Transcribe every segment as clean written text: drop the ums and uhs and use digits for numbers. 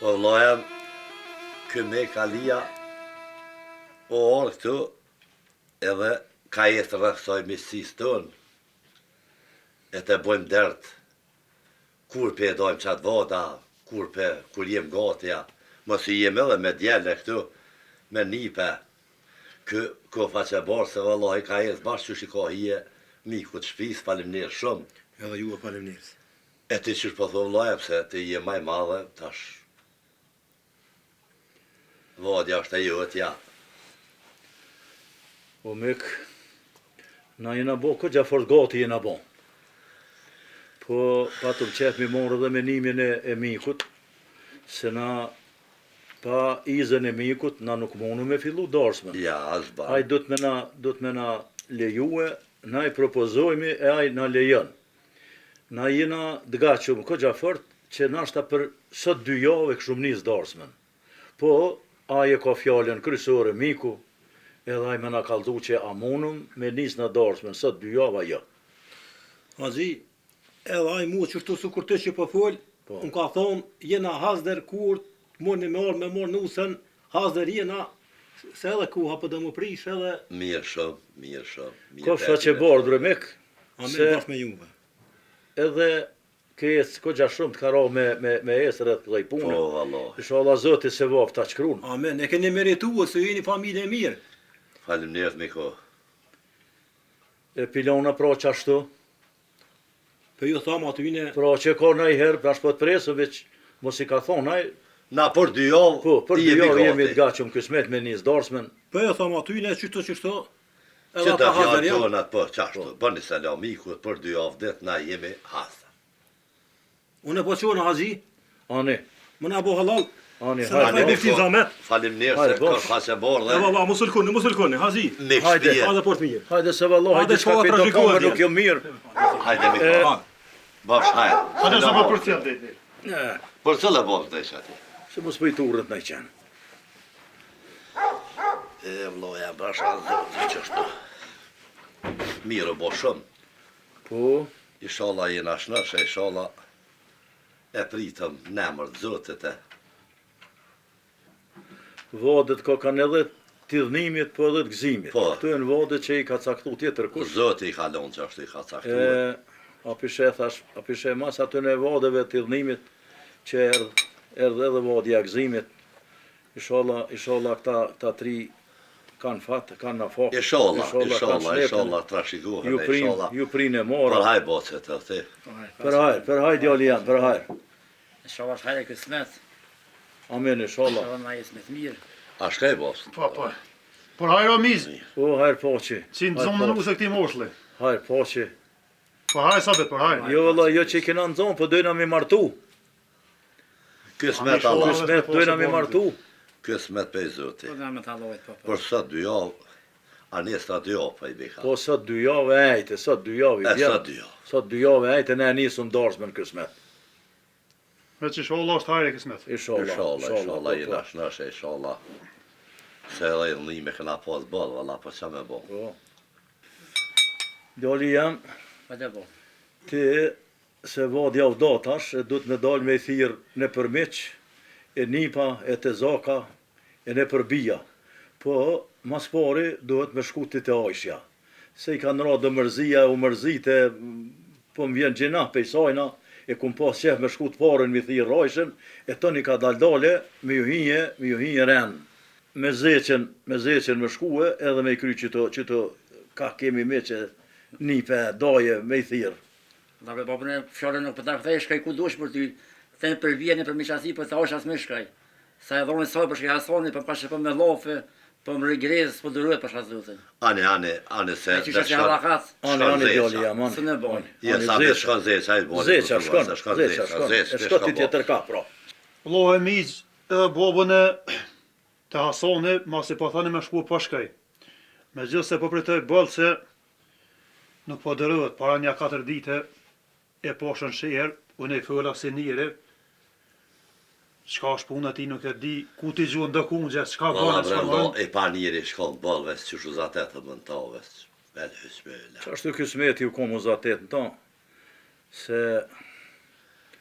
Po vllajem, kë me kalia o orë këtu, edhe ka jetë rëksoj misësis tonë, e të bojmë dërtë, kur pe e dojmë qatë vota, kur jem gatja, mos i jem edhe me djelle këtu, me nipe, ko faqe barë se vëllahi ka jetë bashkë që shiko hije, miku të shpis, falimnirë shumë. Edhe ju e falimnirë. E ti qështë po thë vëllajem, se ti je maj madhe, tash, vadja është e jotja. O mik, na jena bo, këtë gjafort gati jena bo. Po, patëm qef mi morë dhe menimin e mikut, se na, pa izën e mikut, na nuk monu me fillu darsmen. Ja, as ba. Aj do të me na lejue, na i propozojmi e aj na lejon. Na jena dgaqëm këtë gjafort, që nashta për sot 2 javë e këshum nis darsmen. Po, aj e ka fjallën kryesore miku, edhe aj me na kaldu që a monum me nis në darsmen, sot 2 javë jo. Hazi, edhe aj mu qështu su kur të që po folë, unë ka thonë, jena hazder kur më me morë nusën, hazder jena, se edhe ku hapë dhe më prish edhe... Mirë shumë. Kofta që bardhë mek, Amen bashkë me juve. edhe kësë ko gja shumë të karo me esër edhe këllaj punë. Po, valla. Inshallah Zoti se vaf ta qkruan. Amen, e keni merituar se jeni familje mirë. Falimnirët miko. E pilona pra qashtu, Për ju thamë atyne, pra që ka nëj herë, pra shpo të presë, veç mos i ka thonë aj, Na për 2 javë, po, për 2 javë jemi të gati. gaqëm kësmet me nis darsmen. për ju thamë atyne, qështu, Që edhe të ata hazder fjallë janë. tonat, po, qashtu. Bëni selam ikut, për 2 javë dit, na jemi hasta. Unë e po qonë hazi, Ani, më na bo halal, ani, se na hajde. faj biftin zamet. Falimnirë Hajde, se ka bosh. faqe E bardhe, valla, mos ulkoni, hazi. me Hajde, shtije. Hajde port mirë. Hajde se vallahi, Hajde, diçka shkolla këto trashëgohet kamë nuk janë. jo mirë. Hajde miko. Bash, hajde. Hajde sa për përcjell dhe. Për cëllë e bërë të isha ti? Se mos pëjtë urët në i qenë. E vloja, bashka zotë që është. Mirë bo shumë. Po, Inshallah jena shnëshe, inshallah e pritëm nemër të zotit e. vadet ka kanë edhe tidhnimit, po edhe të gzimit. Po. Këtu e në vadet që i ka caktu tjetër kush. Zoti i kalon që është i ka caktuar. A pishe mas aty në vadeve tidhnimit që erdhe edhe vadja gzimit. Inshallah këta 3 kanë fat, kanë në fakt. Inshallah, trashikohen, inshallah. Ju prinë e Për mora. haj bocet të ti. Për haj djali janë, për haj. Inshallah është hajde kësmet, Amen, inshallah. inshallah na jesmet mirë. A shkaj bos? Po. Por hajro miz, Po, hajrë poqi. si në zonë në nuse këti moshli. Hajrë poqi. Po haj sabet, por haj. Jo, valla, jo që i kena në zonë, po dojna mi martu. Kësmet Inshallah. Allah, Kësmet dojna mi martu. kësmet për zoti. Po nga me të Allahit, po. Për sot 2 javë, a njësta 2 javë pa i bika. Po, sot 2 javë e ejte, sot 2 javë i E vjen. sot 2 javë. Sot 2 javë e ejte, ne nisëm darsmen kësmet. Me që sholla është hajre kësmet. Inshallah, jena shnëshe, inshallah. Se edhe në ime këna pas bëllë, valla, po që me bo. Po. Djali jam, Hajde po. ti se vadja u datash, e du të me dalë me i thirë në përmiq, e nipa, e të zaka, e në përbija. Po, mas pari, duhet me shkutit e ajshja. Se i kanë radë mërzia, u mërzite, po më vjen gjena pe i sajna, e kum pas qef me shkut parën mi thirë ajshën, e tëni ka daldale, me ju hinje ren. Me zeqen me shkue, edhe me i kry qëto ka kemi me që nipe, daje, me i thirë. Da për papën e fjallën nuk për ta këthej shkaj ku dush për ty, thënë për vjeni për miqasi, për ta është as me shkaj. Sa e dhoni saj për shkaj hasoni, për pashe për me lofe, për më regrez, për dërruet për shazutin. Ane se... E që që që halakat, Ani djali jam, së në bojnë. Je sa me shkon zeqa, hajtë bojnë. Zeqa, shkon. E shkon ti tjetër ka, pra. Lohe miz, edhe bobën e të Hasoni, mas i po thani me shku pa shkaj. Me gjithë se po pritoj bëllë se nuk po dërëhet, para nja 4 dite e poshën shiher, unë e fëlla si njëri, qka është punë ati nuk e di, ku ti gjuhën dë kungje, qka Valla bënë, qka brendo, bënë. e pa njëri shkon bëllëves që shuzatet të mëntaves. Bel hysmëla. Ashtu kësmeti u komu zatet në ta, se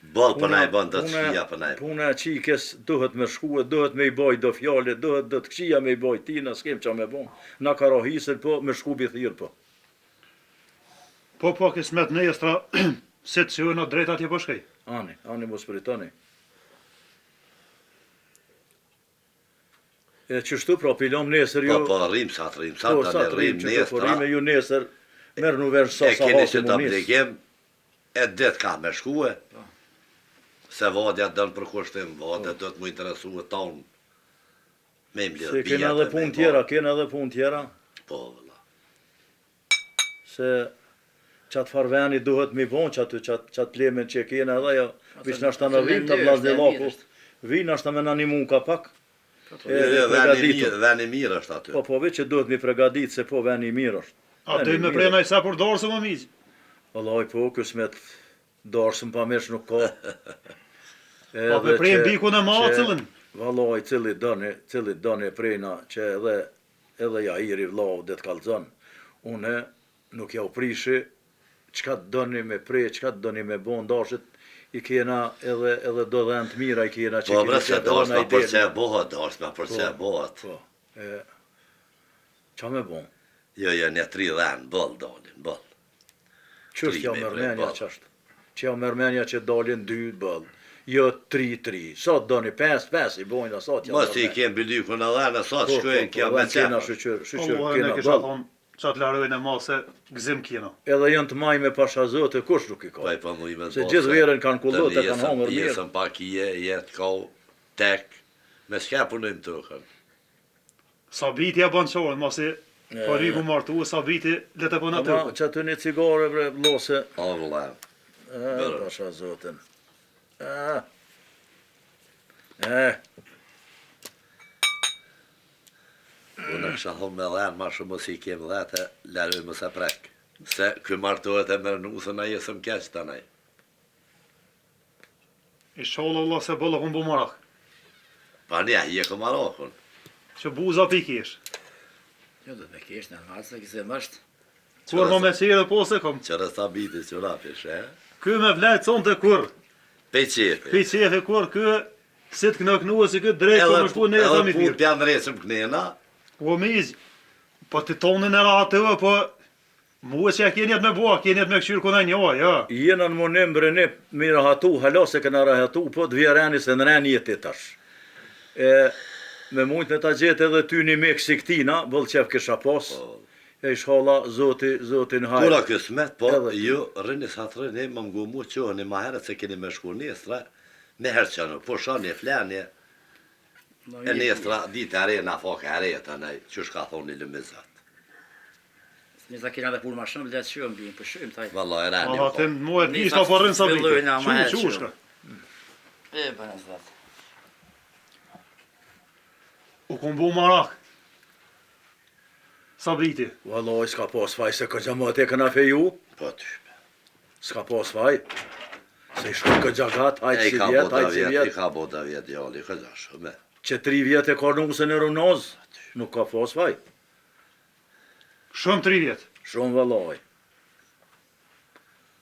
Boll për na i bën do të shkia për na. Puna e qikes duhet me shkue, duhet me i boj do fjale, duhet do të këshia me i boj tina, s'kem qa me bon. Na ka rahisër po, me shku bithir po. Po kismet në estra, se të që në drejt atje po shkej. Ani mos pritoni. E qështu pra pilom nesër ju... Po rrim sa të rrim nesër. Po rrim e ju nesër, merë në verë sa E keni që hasi të më nisë. obligim, e det ka me shkue. Se vadja dënë për kushtim, vadja do të mu interesu e tonë. Me mbledh Se bijat. kena edhe pun tjera, Po, vëlla. se qatë farveni duhet mi bon, qatë plemen që kena edhe jo, vish nashta në vim të blazni laku, vinë nashta me në animun ka pak, Veni mirë është aty. po veç që duhet mi pregadit se po veni mirë është. A dhe me prena i sa për dorë më mizë. Vallaj po, kësmet darsëm pa mesh nuk ka. Po me prejnë biku në macëllën. Vallaj, cili dëni prejna që edhe ja iri vlau dhe të kalzon. Une nuk ja u prishi, qka të dëni me prej, qka të dëni me bon dashit, i kena edhe do dhe në të mira i kena që Po bre se dash ma përse e bohat, Po, qa me bon? Jo, një 3 dhenë, boll dalin, boll. Qështë ja mërmenja qashtë? Që ja mërmenja që dalin 2 bëll, jo 3-3, sa të doni 5-5 i bojnë, sa të ja Mos i kem bëlykun e dhene, sa të shkojnë kja me kena qenë. shqyqyr, Po, kena ne kisha bëll. thonë, qatë larojnë e ma se gzim kjena. Edhe janë të maj me pasha zote, kush nuk i ka? Po i për mu i me Se gjithë verën kanë kullot e kanë hongër mirë. Jesën pak jetë kau, tek, me s'ka punojmë të kërë. Sabiti ja banë qorën, ma se po riku martu, sabiti letë e po në të Ama që aty një cigare bre lose, O vëlla, pasha zoten. unë kësha thonë me dhenë, ma shumë mos i kem dhete, lërëj më se prek. Se kë martohet e mërë nusën, a jesëm keq të nej. I sholë Allah se bëllë këmë bu marak. Pa nja, je kë marakun. Që buza pikesh. Jo, do me kesh në nërë, se këse mështë. Kur më me qire po se kom. Qërë sa biti që rapish, e? Ky me vlejtë sonë të kur. Pe qefi. Pi qefi kur, ky si të knëknuë si këtë drejtë po më shku në e Edhe thëmi pun firë. pjanë resëm kënena, Po mizë, po të tonën e ratë të po muë që ja kjenjet me bua, kjenjet me këshyrë kuna njoha, ja. Jena në monim brene, mi rahatu, hala se këna rahatu, po të vjereni se në reni jeti tash. Me mujt me ta gjetë edhe ty një mek si këtina, bëllë qef kisha pas, e ishala zotin hajë. pura kësmet, po Edhe- ju rëni sa të rëni, më ngumu qohëni ma herët se keni me shku nestra, me herë që në, po shani flenje, e nestra, ditë e re, na fake e re të nej, që shka thoni lëmizat. Një sa kena dhe punë ma shumë, letë shumë, bimë, për shumë, taj. Valla e rani, Aha, po. të muë e Nisa pishta po rënë sabiti. fillojnë, ama e Qushka. E, për në zlatë. U kom bu marak. Sabiti. Vallaj, s'ka pas faj se këgja më te këna feju, Po ty. s'ka pas faj. Se i shku këgja gat, hajtë E i si ka vjet, bota hajtë si vjet, i vjet. ka bota vjet, jalli, këza shumë. Që 3 vjet e ka nusën e runoz, nuk ka pas faj. Shumë 3 vjetë. Shumë vallaj.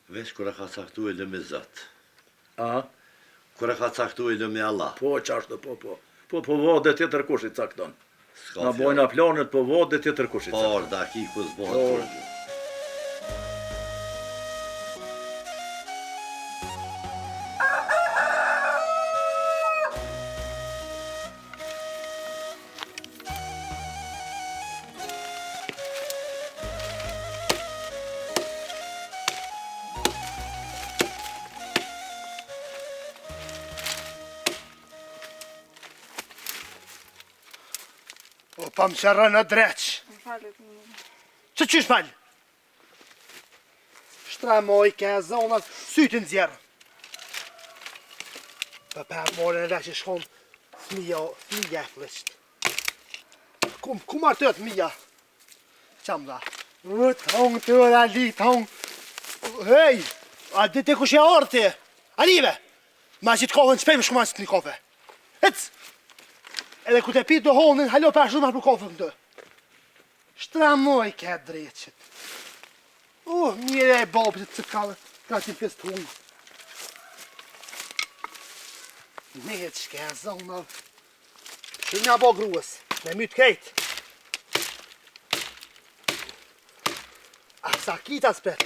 Vesh kura ka caktu e lëmizat. A? Kura ka caktu e lëmi Allah. Po, qashtë, po. Po vode tjetër kush i cakton. S'ka Na fjallë. bojna planet, po vode tjetër kush i cakton. Por, da ki ku s'bohet Por. por. O, pa më qërë në dreq. Që qysh falë? Shtramoj ke zonat, sytin zjerë. Për për more në dhe që shkon fmija e flisht. Ku marrë të fmija? Qam dha? Tong të dhe li tong. Hej, a dhe të kush e orë ti? Alive, ma që të kohën shpejmë shkuman së të një kofe. Ecë! Edhe ku të pi të honin, halo për shumë për kofën këtë. Shtramoj ke dreqet. Mire e babë që të kallë, ka që fest huj. Ne çka zona. Që nga bo gruës, me mytë kejt. A sa kita spet.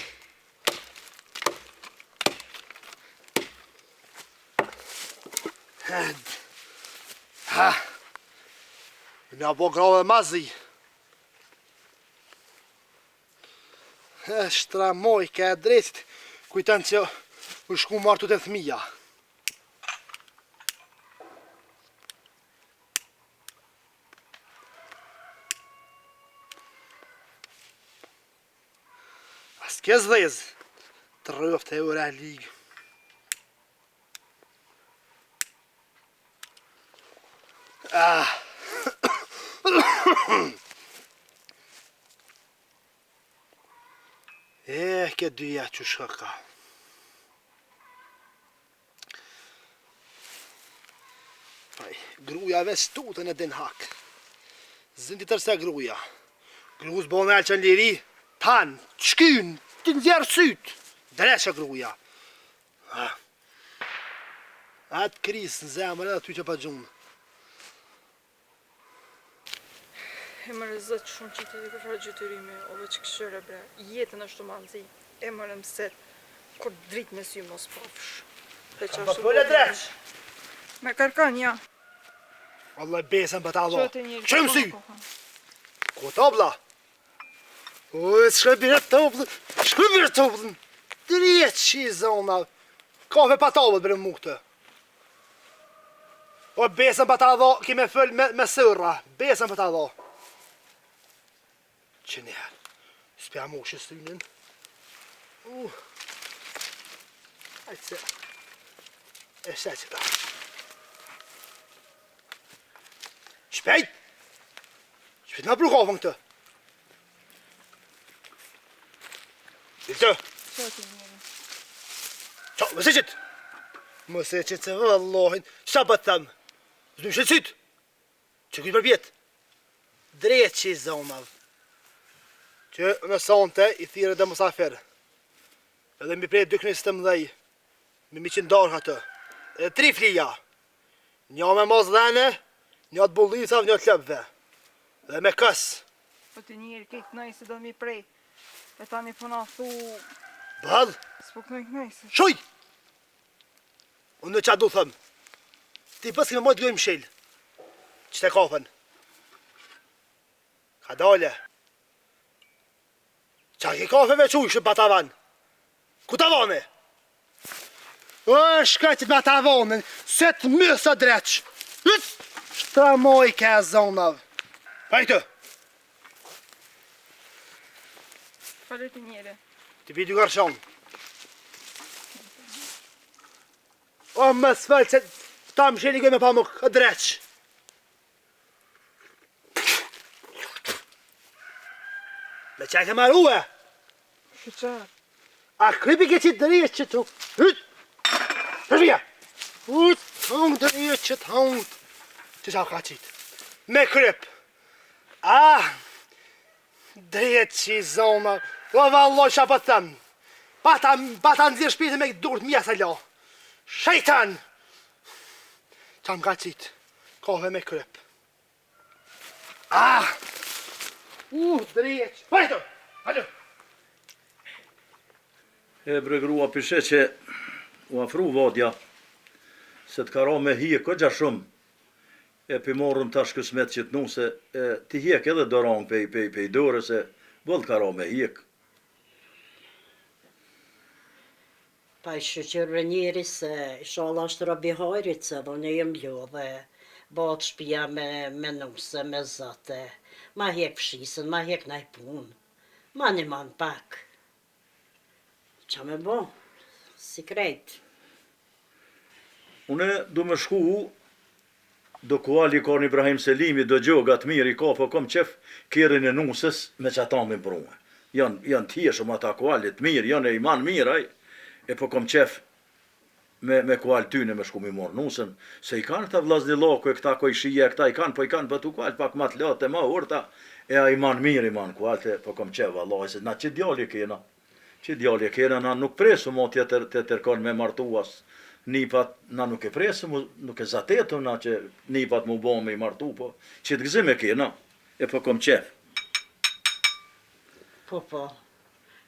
Ha. Nga bo grave mazi. Shtra moj, ka e drejtit. Kujtan që u shku martu të thmija. S'ke zdhez, të rëftë e ura ligë. Ke dyja që shëka. Gruja veç tutën e Den Haag. Zëndi tërse gruja. Gruz bo me alë që në liri, tanë, shkyn, të nëzjerë sytë. Dreqë gruja. Atë krisë në zemër edhe ty që pa gjumë. E më rëzët shumë që të di përfra gjytërimi, ove që këshëre bre, jetën është të manzi, e më rëmëset, kur dritë me sy mos pafsh. Ba pëlle dreqë. Me kërkan, ja. Allah besën për ta dho. Qëtë njërë. Qëmë sy? Ko të obla? O, shkëbire të oblën. Shkëbire të oblën. Dreqë që i zona. Kafe pa të oblën bërë mu këtë. O, besën për ta dho, kime fëll me sërra. Besën për ta dho. Që njërë. S'pja mu shëstynin. Hajtë se. E shte që ta. Shpejt! Shpejt nga brukavën këtë. Ilë të. Qëtë njërë. Qa, më se qitë. Më se qitë se vëllohin. Qa bët thëmë? Zdu më shëtësit. Që këtë për vjetë. Drejtë që i zonavë. Që në sante i thire dhe mësafer. Edhe mi prej 2.17 me 100 atë. Edhe 3 flija. Një me mos dhene, një të bullicav, një të lëpve. Dhe me kësë. Po të njërë këtë nëjse do mi prej. E ta një puna thu... Bëllë, S'po kënoj kënojse. shuj! Unë në qa du thëmë. Ti pës kime mojtë lujmë shilë. Që te kafen. Ka dole. Qa ki kafeve qujshë pa tavan? Ku tavane? O, shkajtit me tavanën, se të mësë dreqë. Shtra moj ke zonav. Pa i të, Falë të njëre. ti pi dy garshon. O, më sfëllë që ta më sheli me pa më dreqë. Me që ke marrua? Shëqar. A krypi ke qitë dërije që të... Hyt! Përshvija! Hyt! Hongë dërije që të hongë. Që qa ka qitë? Me kryp. Dërije që i zona. O valloj qa për thëmë. Pata nëzirë shpite me durët mja se lo. Shejtan! Qa më ka qitë? Kafe me kryp. Dërije që... Pajto! Halo! E bre grua pishe që u afru vodja, se të kara me hije këgja shumë, e pi morëm tash kësmet që të nu se ti hjek edhe dorang pe i dore se vëllë kara me hjek. Pa i shëqyrë njëri se shala është rabi hajrit se dhe në jem jo dhe batë shpia me nuse, me zate, ma hjek fshisën, ma hjek naj punë, ma një man pak. Qa me bo? Si krejt. Une du me shku, do kuali ka një Ibrahim Selimi, do gjogat mirë i ka, po kom qef kjerin e nusës me që ata me brume. Janë tjeshëm ata kualit mirë, janë e iman mirë, e po kom qef me kual tyne me shku mi morë nusën, se i kanë këta vlazni loko, e këta ko i shije, këta i kanë, po i kanë bëtu kual, pak ma të lote, ma urta, e a iman mirë iman kual, po kom qef Allah, se na që djali kena. Që djali kena na nuk presu mo tjetër kon me martuas nipat na nuk e presëm, nuk e zatetëm na që nipat mu bo me I martu, po që të gëzim e kena, e po kom qef. Po,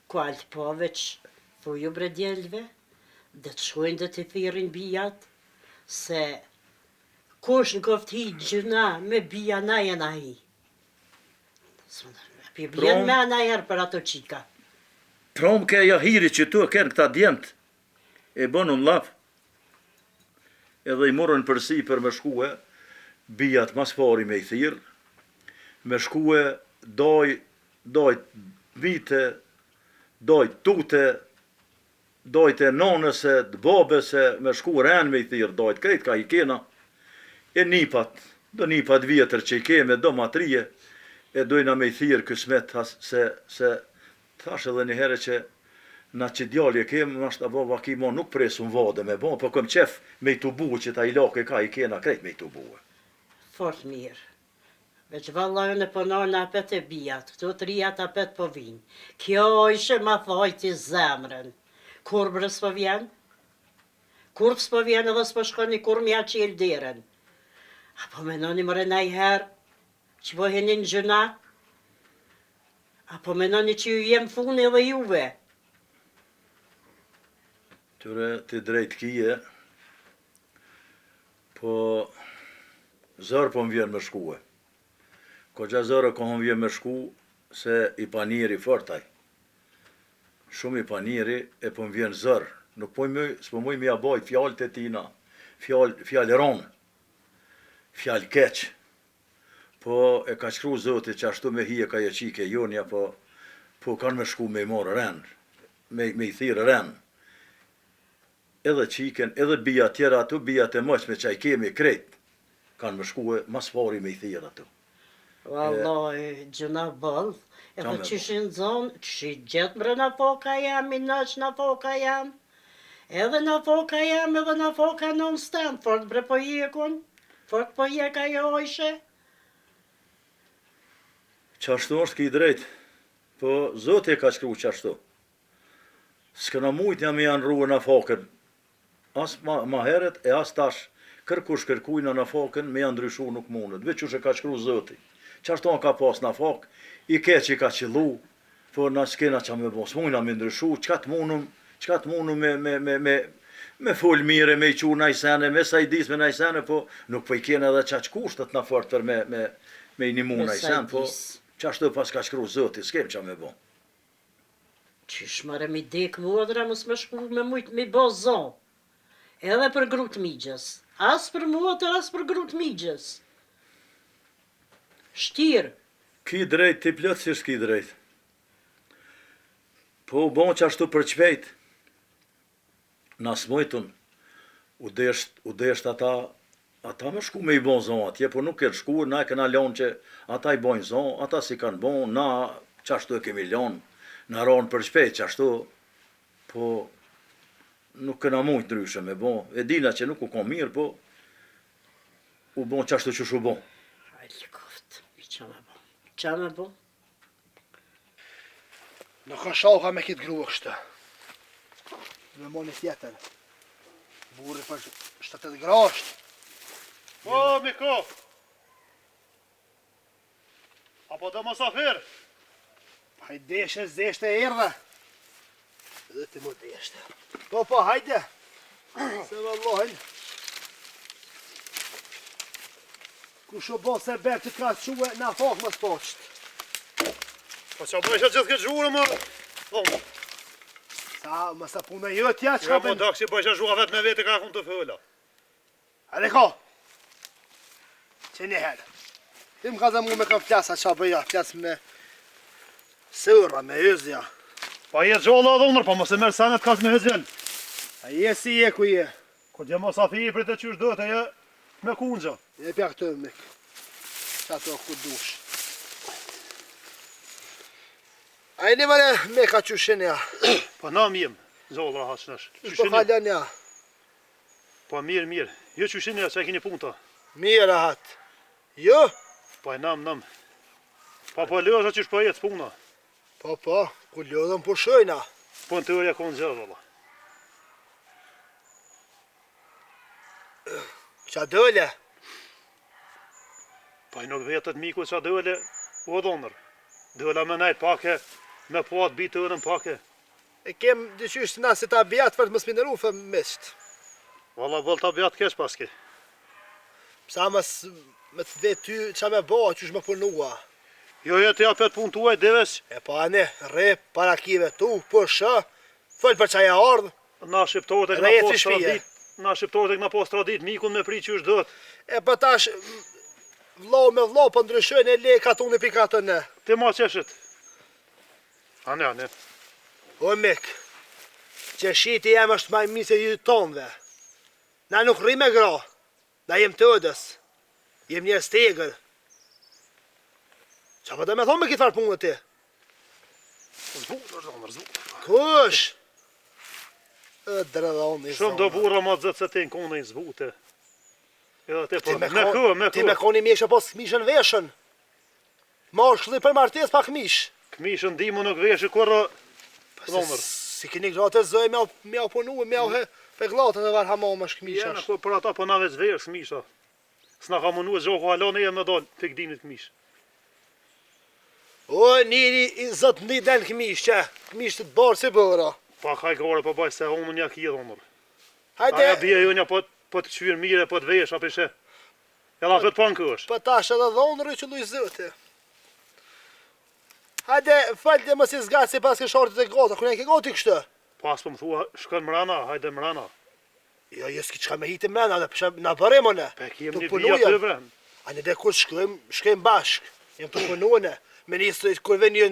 kualt po veç thuju bre djelve, dhe të shkojnë dhe të thirin bijat, se kush në koft hi gjëna me bija na jena hi. Pi bjen me ana herë për ato qika. Prom ke jahiri që tu e kënë këta djemët, e bënë në laf, edhe I morën përsi për me shkue, bijat mas pari me I thirë, me shkue doj vite, doj tute, doj të nonëse, të babese, me shku rënë me I thirë, doj të krejt ka I kena, e nipat vjetër që I keme, do matrije, e dojna me I thirë kësmet, se thash edhe një herë që na që djali e kemë, nashta baba ki mo nuk presu në vade me bo, po këm qef me I tubu që ta I lake ka I kena krejt me I tubu. Fort mirë. Veç vallajën e pënon apet e bijat, këto të rijat apet po vinë. Kjo ishe ma thajti zemrën. Kur brës po vjen? Kur s'po vjen edhe s'po shkoni kur mja qelë deren. Apo menoni mëre na I herë, që po henin gjëna? Apo menoni që ju jem funi edhe juve? Tyre të drejt kije, po zërë po më vjen me shkue. Ko gja zërë ko më vjen me shku, se I paniri fortaj. Shumë I paniri e po më vjen zërë. Nuk po s'po muj me jabaj fjallë të tina, fjallë ronë, fjallë keqë. Po e ka shkru Zoti që ashtu me hije ka je qike jonja, po kanë me shku me I morë rënë, me I thirë rënë. Edhe qiken, edhe bija tjera atu, bija të mëqme që I kemi krejt, kanë me shku e mas pari me I thirë atu. Wallahi, gjëna bëllë, edhe qyshin zonë, qyshi gjithë mre në foka jam, I nëq në foka jam, edhe në foka jam, edhe në foka non stem, fort bre po jekun, fort po jeka jo ishe. Qashtu është ki drejt, po Zoti e ka shkru qashtu. S'këna mujt jam I janë ruë në fokën, as ma heret e as tash, kërkush kërkujna në fokën, me janë ndryshu nuk mundet, veç që ka shkru Zoti. Qashtu ka pas në fokë, I keq I ka qillu, po na s'kena qa me bo, s'mujna me ndryshu, qka të munum me fol mire, me I qu najsene, me sajdis me najsene, po nuk po I kena edhe qaq kushtet në fort për me I nimu najsen, po qashtu pas ka shkru Zoti, s'kem qa me bo. Qysh mare mi dek modra, mos me shku me mujt mi bo zonë. Edhe për grut migjës. As për motër, as për grut migjës. Shtirë. Ki drejt, ti plotësisht ki drejt. Po u bon qashtu për qpejt. Na smojtun, u desht ata me shku me I bon zonë atje, po nuk e shku, na e kena lonë që ata I bojnë zonë, ata si kanë bon, na qashtu e kemi lonë, na ronë për shpejt qashtu, po nuk kena mujt ndryshe me bon, e dina që nuk u kom mirë, po u bon qashtu që shu bon. Hajli koft, qa me bo? Qa me bo? Nuk ka shoka me kitë grua kështë. Dhe moni tjetër. Burri për 70 grasht. Po, Miko! Apo do mosafir? Hajdeshe, zeshte e erdhe. Dhe ti mu deshte. Po, hajde. Se vëllohen. Ku shu bo se berë të ka quë në fakë më spoqët. Po që bëjshë gjithë këtë zhurë, më? Dhomë. Sa, më sa punë e jëtja, që Ja, ka po dak që bëjshë zhurë vetë me vete ka kun të fëlla. Ale ka. Që një herë. Ti më ka dhe mu me kam flasa qa bëja, flas me sëra, me ëzja. Pa jetë gjolla dhonër, pa mos e merë sanet kas me hëzjen. A je si je ku je? Kur dje mosafi për të qysh do të je me kunxha. Je pja këtë mik. Qa to ku dush. A e një mëre me ka qyshin ja. Po na mjem, zolla hasnash. Po halën ja. Po mirë. Jo qyshin ja, që e kini punta. Mirë ahat. Jo? Po e nam. Po lëza qysh po jetë puna. Po, ku lodhën po shojna. Po në teoria konë gjë, zolla. Qa dële? Pa i nuk vetët miku qa dële, o dhonër. Dëla me najt pake, me pat bitë ënën pake. E kem dyqysh na se ta bjatë për të më spinderu fë misht. Valla vëll ta bjatë keq paske. Psa me të vetë ty qa me ba, qysh me punua. Jo jetë ja pet pun tuaj deves, E pa ne, re, para kive tu, për shë, fëll për qaj e ardhë. na shqiptorët e Re këna jetë pas shpije. tradit, na shqiptorët e këna pas tradit, mikun me pri qysh dët. E për tash, vlo me vlo, për ndryshojnë e le katun e pikatën ne. Ti ma qeshit. Ane. O mik, që shiti jem është maj mirë se ju tonëve. Na nuk rri me gra, na jem të ëdës, jem njerës të egrë. Qa për të me thonë me këtë farë punë ti? Zbutë, dhonër, zbutë. Kush? Dredhon i Shumë do burra ma zëtë se ti në kone i zbute. Edhe ti Ti për me me Ti me kë. koni mjeshë pos këmishën veshën. Mashkulli për martes pa këmish. Këmishën dimu nuk veshë kurra, dhonër. Si keni gratë e zëj me au punu, me au he pe glatën e varë hamam është këmisha. Jena ku për ata po na veç verës këmisha. S'na ka munu e gjoku halon e jem me dalë pik dinit këmish. O, njëri i zëtë një den këmish, që? Këmish të barë si bëra. Pa kaj gore po baj se unë nja kje dhonër. Hajde, Aja bje ju nja po të qyrë mire, po të vesh, apishe. Edhe apet pan kësh. për tash edhe dhonër i që luj zëti. Hajde, falë mos i zgatë si pas ke shortit e gota, kërë ke goti kështë. Pas po më thua, shkën mrana, hajde mrana. Jo, s'ki qka me hiti mrena, na bërim one. Pe kem Tu një punujem. vija të vren. A në dhe kur shkojmë bashk, jem të punuene, me njësë kur ven një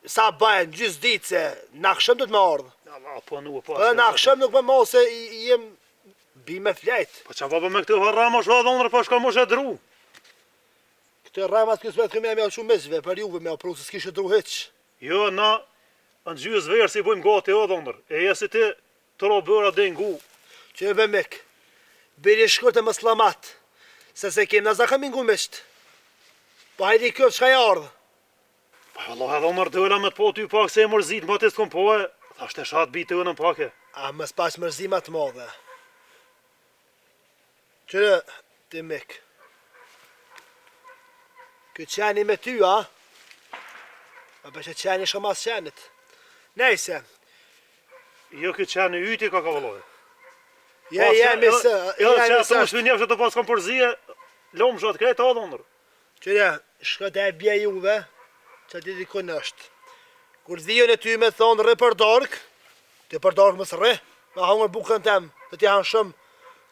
sa bajen, gjys ditë se në akshëm do të me ardhë. Allah, po nuk pas. Edhe në akshëm nuk me mos se jem bi me flejt. Po qa baba me këtë harrama shva dhonër, po shka mosh e dru. Këtë rajmat kësë me të këmë me shumë mesve, për juve me apru se s'kishe dru heq. Jo, na, në gjys verë si bujmë gati o dhonër. E jesi ti të ro bëra dhe ngu. Që e be mek, biri shkurt e më slamat, se kem në zakëm ingu misht. Po hajdi këpë qka e ardhë. Po Allah e dhonër dëla me të po ty pak se e mërzit, ma të s'kom po e. Thashtë e shatë bitë të në pake. A më s'pash mërzima të madhe. Qërë, ti mek. Këtë qeni me ty, a? A përshë qeni shka mas qenit. Nejse, Jo këtë qenë yti ka vëlloj. jemi së, Jo që jemi ato së. është njëfë që të pas kom përzije, lomë shatë krejtë a dhonër. Qërë, shka të e bje juve, që ti dikon është. Kur dhion e ty me thonë rë për dork, ti për dork mësë rë, me hangër bukën tem, të ti hanë shumë,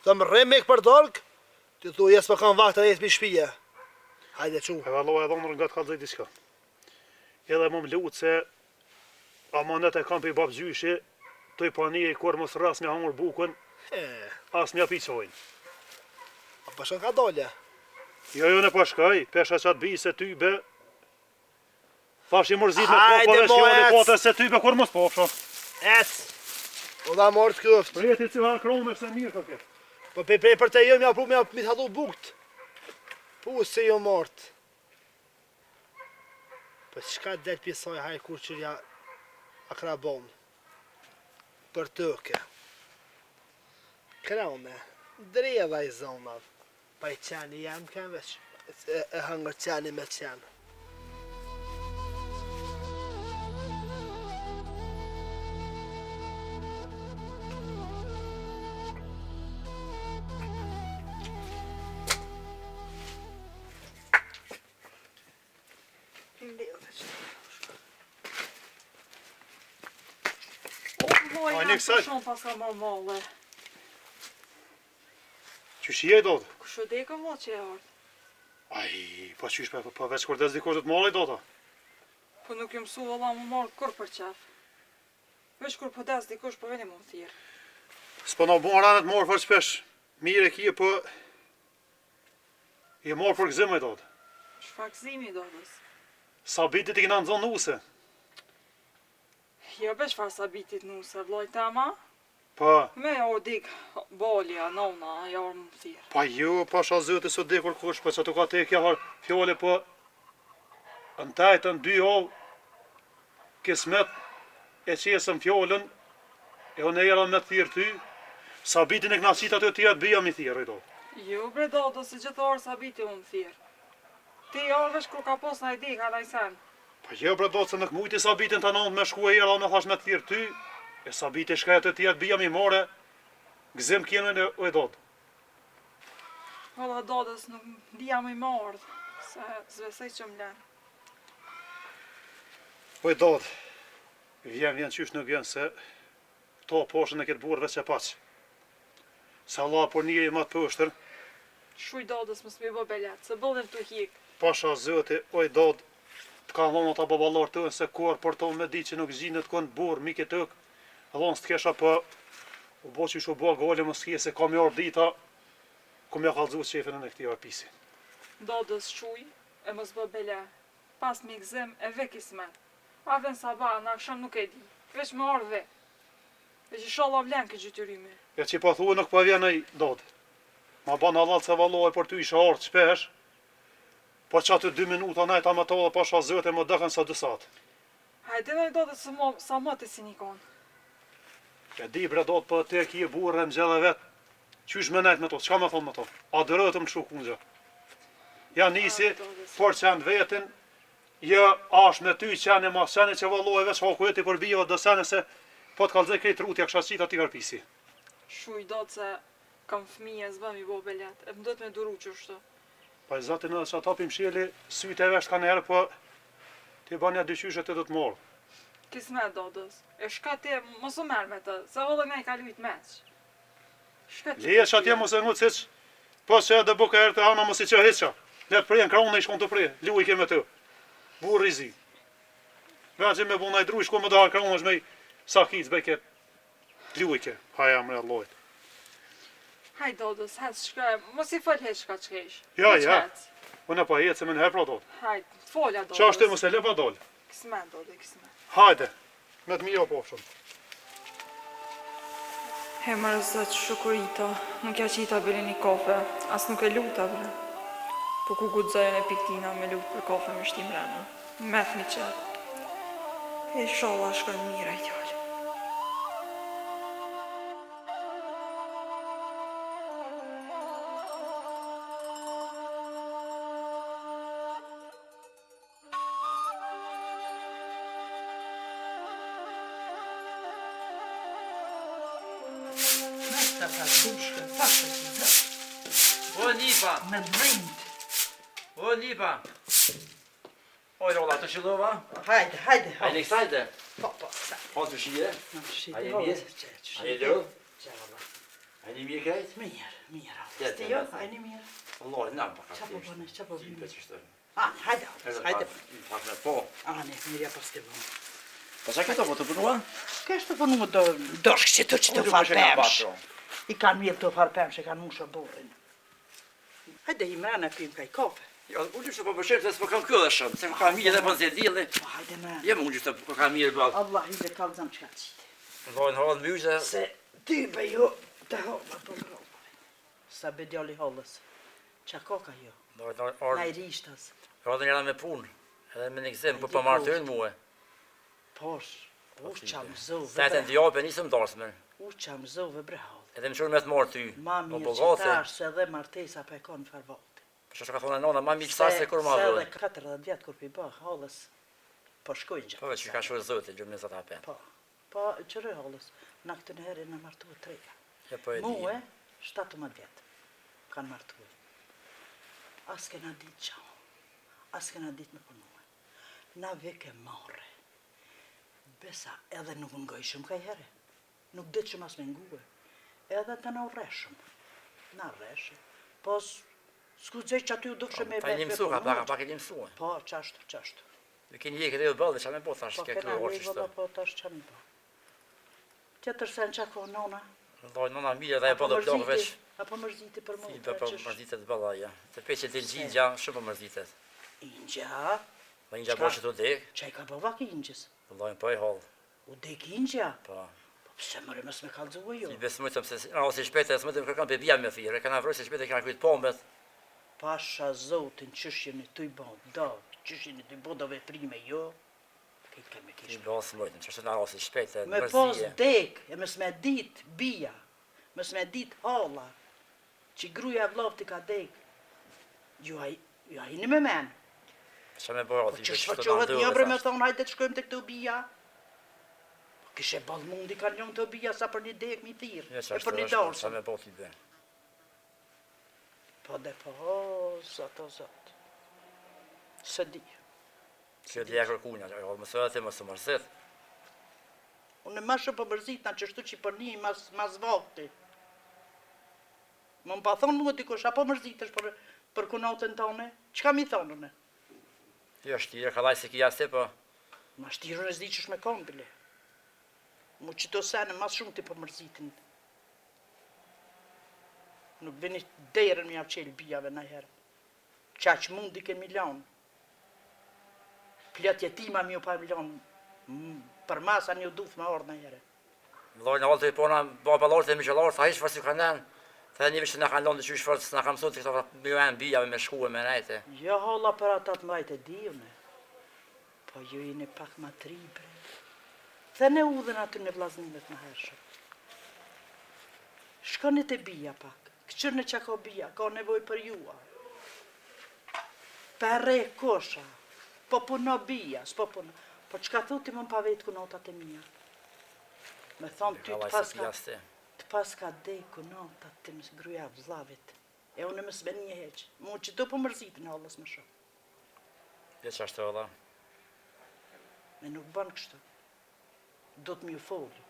thëmë rë me për dork, ti thu jesë për kanë vaktë e jesë për shpije. Hajde qu. E vëlloj e dhonër nga të kalëzaj diska. Edhe më lutë se amanet e kam për i babë gjyshi, të i pani e kur mos ras me hangër bukën, as mja piqojnë. A përshën ka dole. Jo në pashkaj, pesha qatë bi se ty be, thash i mërzit me Hajde, po mo, shjoni ec. pote se ty be kur mos po fsha. Ec! O da morë të këft. Prejeti si ha kronë se mirë ka këtë. Po prej për të jo me apru me të hadhu bukt. Pu se jo mort. Po çka del pjesoj haj kur që ja akrabon. Për tëke. Kraume. Dreva i zonat. Pa i qeni jam kem veç. E hangër qeni me qenë. Aj, nek saj. Shumë pas ka më male. Që shije do të? Kështë dhe ka vë që e ardhë. Aj, pa qysh pa veç kur des dikosh do të malaj do të. Po nuk ju mësu vëlla më marrë kur për qef. Vesh kur po des dikush po veni më thirë. S'po na bon ranet morë fort shpesh. Mirë e kje, po i morë për gëzim e do të. Çfarë gëzimi do dhës? Sa bitit i kina në zonë nuse. Jo besh farë sa bitit nuse, vloj tema. Pa, Me o dik bolja, nona, ja orë më thirë. pa jo, pa shazëtë sot dekur kush, po që të ka te kja har fjole, po në tajtë në dy ovë, kismet e qesën fjollën, e unë e jera me thirë ty, Sabitin e kna qita të tjetë bija mi thirë, do. Jo, bre Dodo, se gjithë orë sabiti unë thirë. Ti orëvesh kur ka pos në ide, ka najsen. Po jo, bre do, se në këmujti Sabitin të nëndë me shku e jera, me thash me thirë ty, e Sabiti shka e të tjetë bija mi more, gzim kjene në e do. Valla Dodës nuk dija me mordë, se zvesej që më lenë. Po e do, vjen qysh nuk vjen se to poshën e këtë burë veç e paqë. Se Allah por një i më të pështër, Shuj Dodës më s'mi bë belet, se bëllën të hikë. pasha zëti, oj do, të ka dhonë ata baballar të se kur por to me di që nuk gjinë të konë burë, mi këtë ëk, dhonë s'të kesha për, u bo që ishu bo gale më s'kje se kam jarë dita, ku me kalëzu qefin e në këti arpisi. Dodës shuj, e mos bë bele. Pas mi gzim e ve kismet. Aven sabah, në aksham nuk e di. Veç me orë ve. Veç i sholla vlen këtë gjytyrimi. E që pa thua nuk pa vjen e dodë. Ma ban halal se valoj për ty isha ardhë shpesh, po që aty 2 minuta najta me to dhe pasha zëte më dëkën sa 2 satë. Hajde në i Dodës sa më të si një konë. E di bre do të për te ki e burë në gjellë vetë, qysh me nejt me to, qka me thonë me to? A dërëtëm të shukun gjë. Ja nisi, por qenë vetin, jë ash me ty qenë ma qenë që valoj veç haku e ti për bio dhe sene se po të kalzej krejt rutja kësha qita ti karpisi. Shuj Dodë se kam fëmije, s'bëm i bo belet. E më do të me duru qështu. Pa i zatin edhe që ata pim shjeli, sytë e vesh ka njerë, po ti banja dyqyshet e do të morë. Kismet Dodës. E shka ti mos u merë me të, se vëllë nga i ka lujt meq. Shka ti. Leje që atje mos e ngu ciq, pas që edhe buka erë të hana mos i që hiqa. Ne të prejnë kraune i shkon të prejnë, luj ke me të. Burë rizi. Veqe me buna i dru i shkon me doha kraune është me i sakic, beke luj ke, haja mre lojt. Haj Dodës, hec shka, mos i fol hec shka qkesh. Ja, ja. Unë e pa jetë se me në herë pra do. Hajt, folja Dodës. Qa është të mos e lepa dollë. Kismet Dodë, kismet. Hajde, me të mija po shumë. He mërë zëtë shukurita, nuk ja qita bile një kafe, as nuk e luta bre. Po ku gudzojën e piktina me lutë për kafe me shtim rena. Met mi qëtë. E sholla shkoj mira i tjallë. O Lipa! Me dhënd. O Lipa! Oj, rolla të shillova? Hajde, hajde. Hajde kësajte? Po, po, sa. Po të shije? Hajde, mirë? Hajde lëv? Hajde mirë krejt? Mirë, mirë. Tjetë, Ti jo, tjetë. hajde mirë. Allah, në pa ka Qa po bëne, qa po Ti bëne? për që shtë. Hajde, hajde. Pak me po. Ane, mirja pas ke bëne. Po qa këto po të punua? Kështë të punu do doshkë që të farpemsh. I kanë mirë të farpemsh, e kanë mushë burrin. Hajde i mrena pim kaj kafe. Jo, unë gjyshtë po përshem se s'po kam këllë shumë, se ka mirë dhe po nëse dili. Po, hajde mrena. Jem unë gjyshtë po ka mirë bëllë. Allah i dhe kalzam qka qite. Vojnë halë myshë. Se ty be jo të holla për roba. Sa be djali hollës. Qa koka jo? Na i rishtas. Rodë njëra me punë, edhe me një gzim, po Hajde, po marë të po. muë. Posh, u qa më zove Sete në bre. djope nisëm darsme. U qa më zove bre hollë. Edhe më shurë me të marë ty. Ma Po mirë po që gace. tash se dhe martesa pe konë farvati. Që ka thonë e nona, ma mirë sa se kur ma Se vëllë. edhe 40 vjetë kur pi bë hollës, po shkojnë gjatë. Po veç që ka shurë zëti, gjumë 25. Po, po qërë hollës, na këtë në herë në martu e treja. Ja po e di. Muë, 17 vjetë, kanë martu e. As kena ditë qao, as kena ditë në punue. Na veke more. Besa edhe nuk ngojshëm kaj herë, nuk ditë shumë as me nguë. Edhe të na ureshëm, na reshëm. Po, s'ku dzej që aty u dukshë me Pa i një mësuka, pak i një mësua. Po, qashtu, qashtu. Dhe keni je këtë e bëllë, qa me po thash, Po, ke kena kërë orë që lejë vëlla, po, tash qa mi po. Tjetër sen qa ko nona. Ndoj, nona mirë dhe e po do plakë veç. Apo mërziti për mu. Si për mërzitet bëlla, ja. Të peqe të gjigja, shumë për mërzitet. Inja, Dhe një gjabë që të dek, qaj ka bëva ki ingjës. vëllojnë po e halë. U dek inja. Po. Po pse mëre mësë me kalëzua jo. Si besmujtëm se, ose shpete, së mëtëm kërkan për bja me thire, kanë avroj se shpete kanë kujtë pombet. Pasha zotin qëshjën e të i bon, do, qëshjën e të i bon do veprime jo. Këtë keme I kishme. bëllë së mëjtëm, që është në ose shpete, Me pos mërzije. dek, e mësë me dit, bia. Mës me dit halla, që gruja e vllafti ka dek, ju hini me men. Qa me bërë, Po që shfaqohet një bre me thonë, hajde të shkojmë të këtë bia. Po kishe ball mundi ka njën të bia sa për një dek mi thirë, e për një Qa darsën. me bërë t'i dhe. Po dhe po, zot o zot. Se di. Që t'ja kërkunja, më thëtë e më së mërësit. Unë ma shumë për mërzit na qështu që për një mas vakti. Më pa thonë mua dikush, apo mërzitesh për kunatën tone? Qka mi thonë une? Jo, shtire, ka laj se kja se, po. Ma shtirën e zdi qësh me kanë, bile. Mu qëto sene, mas shumë ti për mërzitin. Nuk vini derën mi avqel bijave në herë. Qa që mundi ke milion. Plet jetima mi u pa milion. Për masa një duf me orë në herë. Lojnë altë i pona, babalarët e miqëlarët, a ishë farë si kanë nenë. Të një vishë në kanë lonë të qysh farë, së në kam sotë, të këta mjojnë bijave me shkuë me nejte. Jo, holla për ata të mrajt e dijune. Po ju jeni pak ma tri, bre. Dhe ne udhen aty në vlaznimet në hershëm. Shkoni të bija pak. Këqër në që ka bija, ka nevoj për jua. Pere kosha. Po puno bija, s'po puno. Po qka thuti më pa vetë kunotat e mija. Me thonë ty të paska dej kunotat të mësë gruja vëllavit. E unë mësë ben një heqë. Mu që të për mërzitin e allës më shumë. Dhe që ashtë ola? Me nuk banë kështu. Do të mjë folë.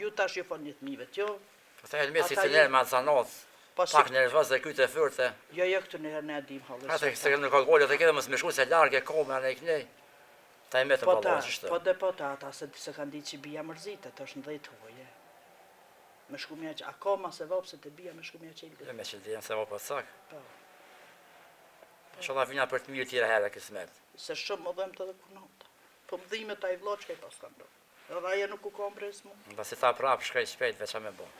Ju tash ju folë një të mive t'jo. Po të e në si të njerë me zanot, pak nervës dhe kyte fyrte. Jo, këtë njerë ne adim halës. Ate se në kogollet e këtë mësë me shku se largë e kome anë e kënej. Ta i me të balon qështë. Po dhe po ta, ata se kanë ditë që bia mërzita, të është në dhejtë hoje. Me shku mja që, a ka ma se vopse të bia me shku mja që ildi. Jo me që dhejnë se vopë të sak. Po. Shola vina për të mirë tjera herë kësmet. Se shumë më dhem të dhe kunota. Po më dhime ta i vlo që ka i pas ka ndo. Edhe aje nuk u kom bres mu. Ba si tha prapë, shkaj shpejt, veqa me bo.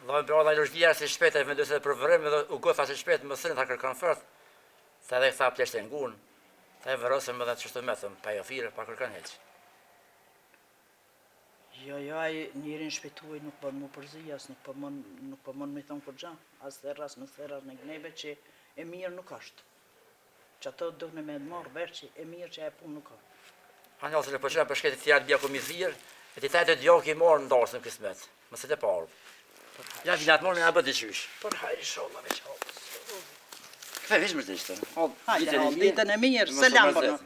Lojnë bërë dhe i lëshdjerë si shpejt e venduse për vërëm edhe u gotha si shpejt më sërin ta kërkan fërt. Ta edhe i tha pleshte në gunë. Ta e vërësëm edhe qështu me thëmë, pa jo fire, pa kërkan heq. Jo, njërin shpejtuaj nuk për mu përzijas, nuk për mon me thonë kur gjanë. As therras në therras në gneve që e mirë nuk është. Që ato dëgne me marë vesh që e mirë që e punë nuk është. A njëllë se në përqenë për shketit tjarë bja ku mizirë, e ti tajtë e djoki i morë në darsë në kismet. Mëse të parë. Ja vinat morë në abët i qysh. Por hajri sholla veç halës. Këfe vish më të ishte. Hajde, ditën e mirë, selam për në.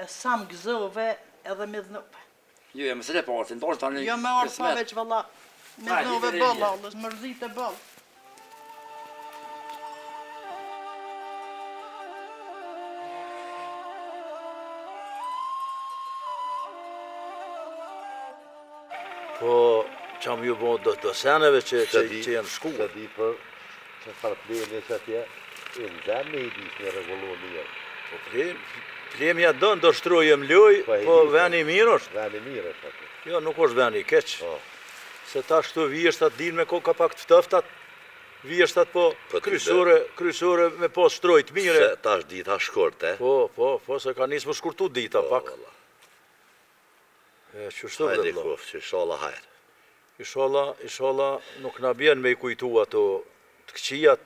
E sam gëzove edhe me dhënupe. Jo, mëse të parë, të ndorë të anë Jo me orë pa veç valla, me dhënove bëllë halës, mërzit e bëllë. Po, që am ju bo do seneve që janë shku. Se di për që farë plemi që atje, i në zemë i disë një regullu mirë. Po plemja dënë do shtrujëm loj, po veni mirë është. Veni mirë është atë. Jo, nuk është veni keq. Se ta shtu vjeshtat din me koka pak të tëftat, vjeshtat po krysore me po shtrojt mire. Se ta është dita shkurte. Po, se ka nisë më shkurtu dita pak. Qështu Hajde dhe i vlo. kufë, që shala hajrë. Ishala nuk na bjen me i kujtu ato të këqijat,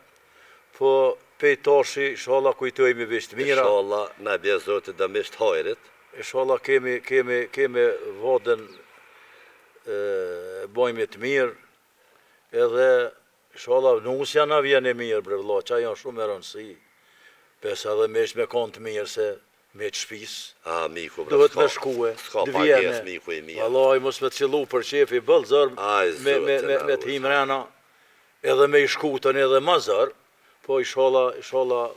po pejtashi, ishala kujtoj me visht mira. Shala në bje zotit dhe misht hajrit. Ishala kemi vodën bojmë të mirë, edhe ishala nusja na vjen e mirë, bre vlo, qa janë shumë e rëndësi. Pesa dhe me ishtë me konë të mirë se me të shpis. A, miku, bre, Duhet me shkue, s'ka dvjene. pages, miku i mirë. Valoj, mos me të cilu për qefi bëllë zërë, Aj, zotin, me të himrena, edhe me i shkutën edhe ma zërë, po ishala,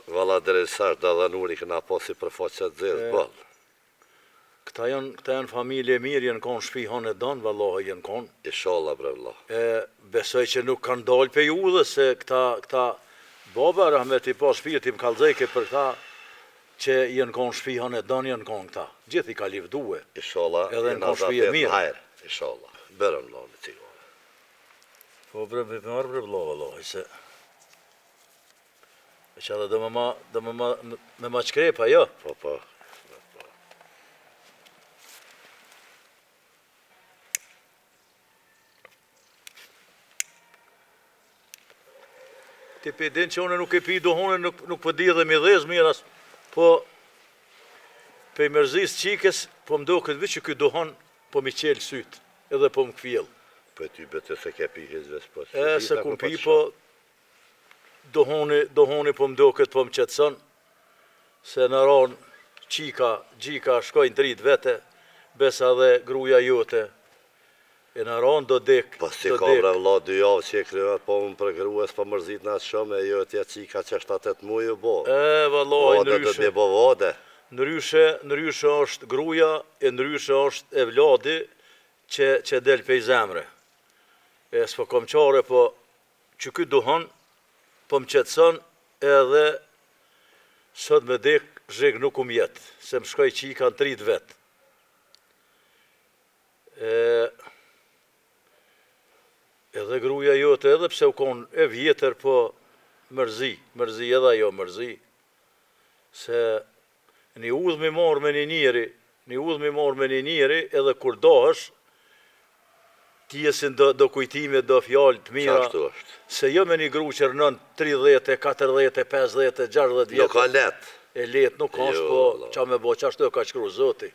Vala dresash da dhe nuri këna posi për faqet zezë bëllë. këta janë familje mirë, jenë konë shpi hanë e donë, valoj, jenë konë. Ishala, bre, vla. Besoj që nuk kanë dalë pe ju dhe se këta baba Rahmet i pas shpirti më kalzejke për këta që jenë konë shpi hanë e donë, jenë konë këta. Gjithi ka livdue. Ishala, Edhe në konë shpi e mirë. hajrë. Ishala, bërëm lo në cigore. Po bre, me marë bre vlo, valoj, se... E që edhe dhe me ma qkrepa, jo? Po. Ti pe din që une nuk e pi duhonin, nuk po di dhe mi dhez miras, po pe mërzis qikes, po mdo këtë vit që këtë duhon, po mi qelë syt, edhe po më këfjell. Po ty bete se ke pi hizves, po. Se kum pi, po duhoni po mdo këtë po më qetëson, se në ranë gjika shkojnë drit vete, besa dhe gruja jote, e në ranë do dek. Po si ka bre vlla 2 javë që e kryet, po më për grues, po mërzit në atë shumë, e jo tja qika që 7-8 mujë bo. Vallaj, ndryshe. Ndryshe është gruja, e ndryshe është e vladi që del pej zemre. E s'po kom qare, po që këtë duhon, po më qetëson edhe sot me dek zheg nuk jetë, se më shkoj qika në 30 vetë. Edhe gruja jote, edhe pse u konë e vjetër, po mërzi edhe ajo mërzi, se një udhë mi marrë me një njeri, edhe kur dohësh, tjesin do kujtime, do fjallë të mira, se jo me një gru që rënën 30, 40, 50, 60 vjetër. Nuk ka let. E let nuk është, po qa me bo, qa shto ka qkru zoti.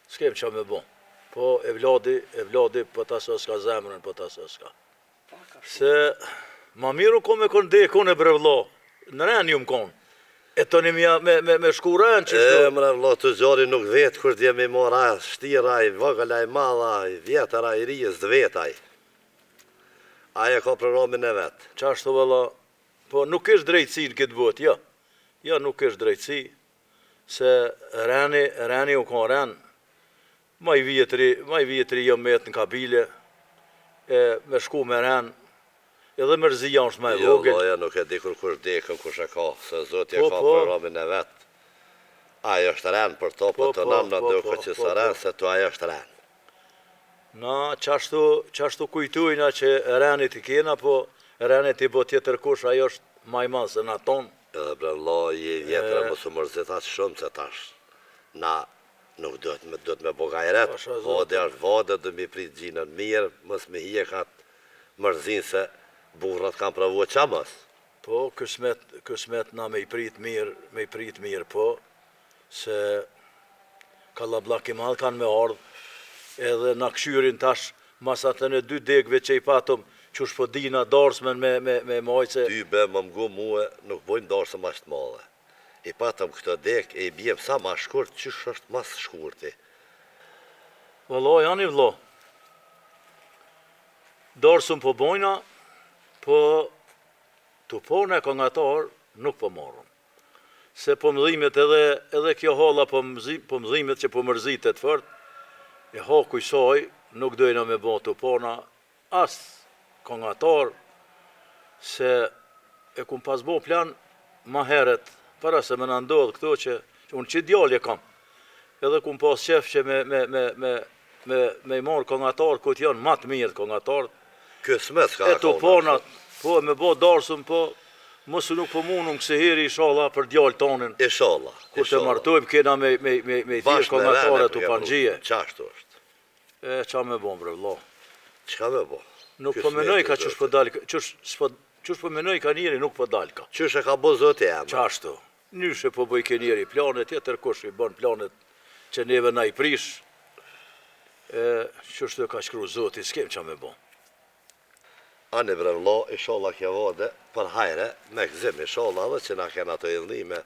S'kem qa me bo. Po e vladi, po ta so s'ka zemrën, po ta so s'ka. Se ma miru ko me kënde, kone bre vlo, në ren ju më konë. E të një me shkuren që shto. Mre vlo, të gjari nuk vetë, kur t'je me mora shtiraj, vogëlaj, malaj, vjetëraj, rijës, dvetaj. Aja ka programin e vetë. Qa shto vëlla, po nuk është drejtësi në këtë botë, jo. Jo, nuk është drejtësi, se reni u ka ren, ma i vjetëri jo me jetë në kabile, me shku me ren, edhe mërzia është me vogël. Jo, nuk e di kur kush dekën, kush e ka, se Zotja ka programin e vetë. Aja është ren për to, po të nam në duke që së ren, se to aja është ren. Na, qashtu kujtujna që renit i kena, po renit i bo tjetër kush, ajo është maj madhë se në tonë. Edhe bre vlla, je vjetëra më së mërzit atë shumë se tash. Na nuk duhet me bogajret, vode është vode, dhe mi prit gjinën mirë, mës me hjekat mërzin se burrat kam pravu qa mës. Po, kësmet na me i prit mirë, po, se kallabllak i madh kanë me ardhë, edhe na këshyrin tash, mas atën e 2 degve që i patëm, qush po dina darsmen me majce. Ty be më mgu muë, nuk bojnë darsë ma shtë madhe. I patëm këtë dek, e i bjem sa ma shkurt, qysh është mas shkurti. Vëllo, janë i vëllo. Darsën po bojna, po të porën e kongatar nuk po marrëm. Se po mëdhimet edhe kjo halla po mëdhimet që po mërzitet fort, e ha kujsoj, nuk dojna me bo të porëna, asë kongatar, se e kum pas bo plan ma heret, para se me në ndodhë këto që unë që djallje kam, edhe kum pas qef që me i marë kongatar, këtë janë matë mirë kongatar, Kësmet ka e të ponat, po me bo darsëm, po mësë nuk po mundum këse heri ishala për djallë tonin. Ishala. Kur të martojmë kena me i thirë kongatare të pangjie. Qashtu është. Qa me bo, bre vlo. Qka me bo? Nuk po menoj ka qësh po dalë, qësh po menoj ka njeri nuk po dalë ka. Qësh e ka bo zote e më? Qashtu, njëshe po bëj ke njeri planet, tjetër kush i bon planet që neve na i prish, qështu ka shkru zoti, s'kem qa me bo. Ani bre vlo, ishala kja vode, për hajre, me gzim ishala dhe që na kena të illnime,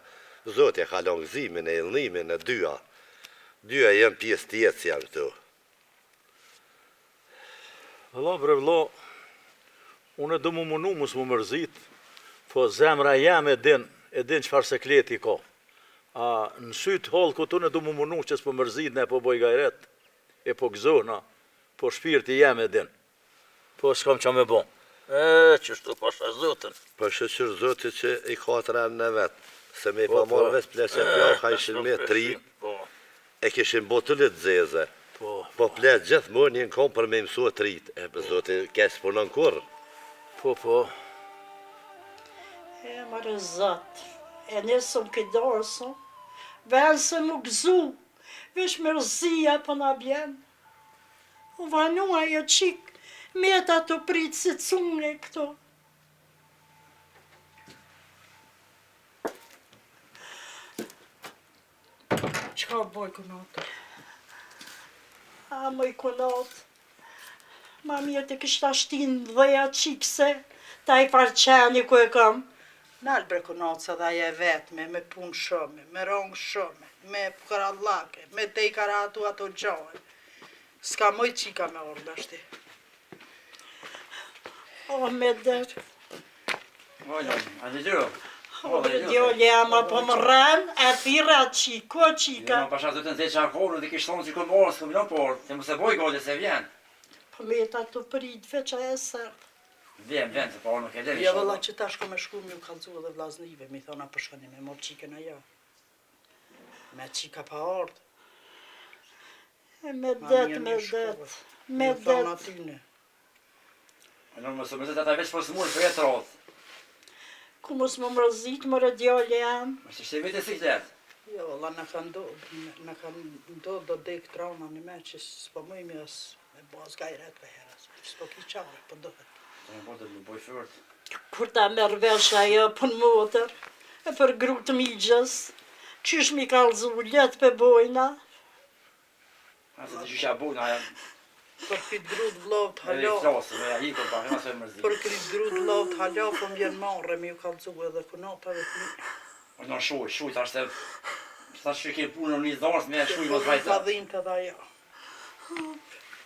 zotja ka lon gzimin e illnimin e dyja. Dyja jenë pjesë tjetë si janë këtu. Vëlla, bre vlo, unë do mu munu mus mu mërzit, po zemra jam e din qëfar sekleti ka. A në sytë halë këtë unë do mu munu që s'po mërzit, ne po boj gajret, e po gzona, po shpirti jam e din. Po s'kam qa me bo. Qështu pasha zotën. Po shëqër zotit që i ka të rënë në vetë, se me i pa marrë veç pleqe pjaka ishin me 3, e kishin botulit zeze. Po pleqe gjithë më njën kom për me mësua 3, e për zotit kesë punën kur. Po. E mërë zatë, e nesëm këtë dorësën, venë se më gëzu, vesh mërzia për në bjenë. U vanua jo qikë, meta të pritë si cune këto. Çka boj kunat? A më i kunat. Ma mirë të kishta shtin dheja qikse, ta i farqeni ku e kam. Nalë bre kunat se dhe aje vetme, me punë shumë, me rongë shumë, me karallake, me te i karatu ato gjojë. Ska moj qika me orë dashti. O, me dërë. Voglio, a di giuro? O, bre djoli ama po më rren, e thira qik, ku qika? Ma pasha të të nëzhe që akonë, dhe kishtë thonë që këmë orë, s'këm në porë, të më se boj gole se vjen. Po me ta të prit, veç a e sërë. Vjen, të porë nuk e dhe Ja vëlla që ta shko me shku mi u kalzu edhe vlaznive, mi thona përshkani me mor qikën ajo. Me qika pa ardë. E me det, me det, me thona det. atyne. Në më së mëzit ata veç për së murë për e të rodhë. Ku mos më mrëzit, më rëdjoli jam. Më shtë vete si kletë. Jo, valla në kanë ndodhë do dek trauma në me që s'po mëjmë as me baz gajret për herës. S'po ki qare, po dohet. Të më bërë të më boj fërët. Kur ta merr vesh ajo pun motër, e për gru të migjës, qysh mi kallzu let për bojna. Asë të qysha bujnë, aja Për këtë grud vlovët edhe i halo, klasë, me aji për pak, ma se mërzit. për këtë grud vlovët halo, po m'vjen marre mi u kalzu edhe kunatave të mi. Në shuj, ta shte... Ta që ke punë në një dharës, me shuj më Po zvajta. vladhin të dhe ajo.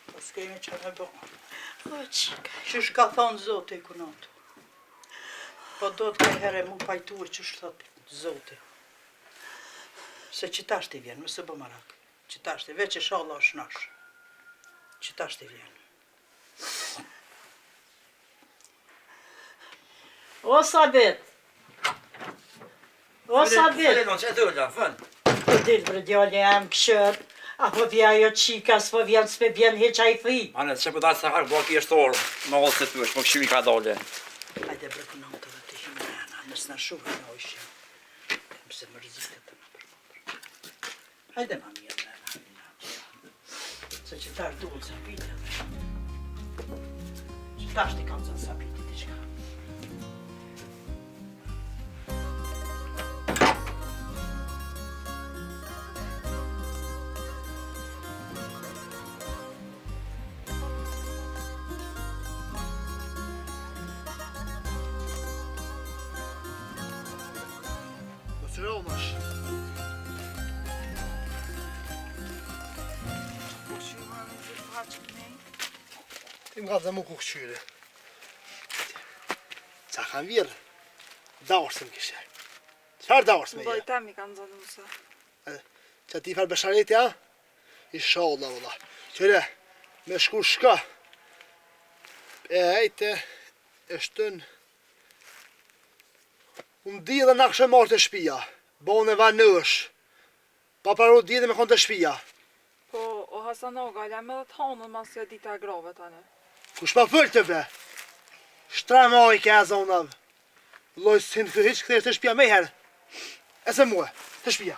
Po s'kemi që me bo. O qika, Qysh ka thonë zote i kunatu. Po do të ke here mu pajtuar që thot zote. Se qitash t'i vjen, mëse bë marak. Qitash t'i, veç e shalla është nash. Qitash t'i vjen. o sabit. O sabit. Në që e të ulla, fën. Po dil për djoli jam këshër. Apo vja ajo qika, s'po vjen, s'pe vjen heq a i thi. Anë, që për dalë se harë, bëki është orë, me allë se të është, më këshimi ka dole. Hajde bre kunatë dhe të himë rena, nësë në shuhë në ojshë. Mëse më rëzitë të në përmotër. Hajde ma mirë rena. Se që tarë duhet sa pite dhe. Që tash t'i kanë zënë sa pite t'i qka. Mos rëmash. Ti më ka dhe mu ku këqyri. Qa kanë virë? Daurës më kishe. Qëfar daurës me je? Vojta mi kanë zonë mëse. Që ti farë besharit, ja? Inshallah, valla. Qëre, me shku shka. E hejte, e shtën. Unë di dhe na kështë marrë të shpia. Bone vanësh. Pa paru di dhe me konë të shpia. Po, o Hasanoga, jam edhe të hanën mas që dita e grove tani. Kush pa pëll të be? Shtra me oj ke azonav. Loj si në këhiq këtër të shpia me herë. E se muë, të shpia.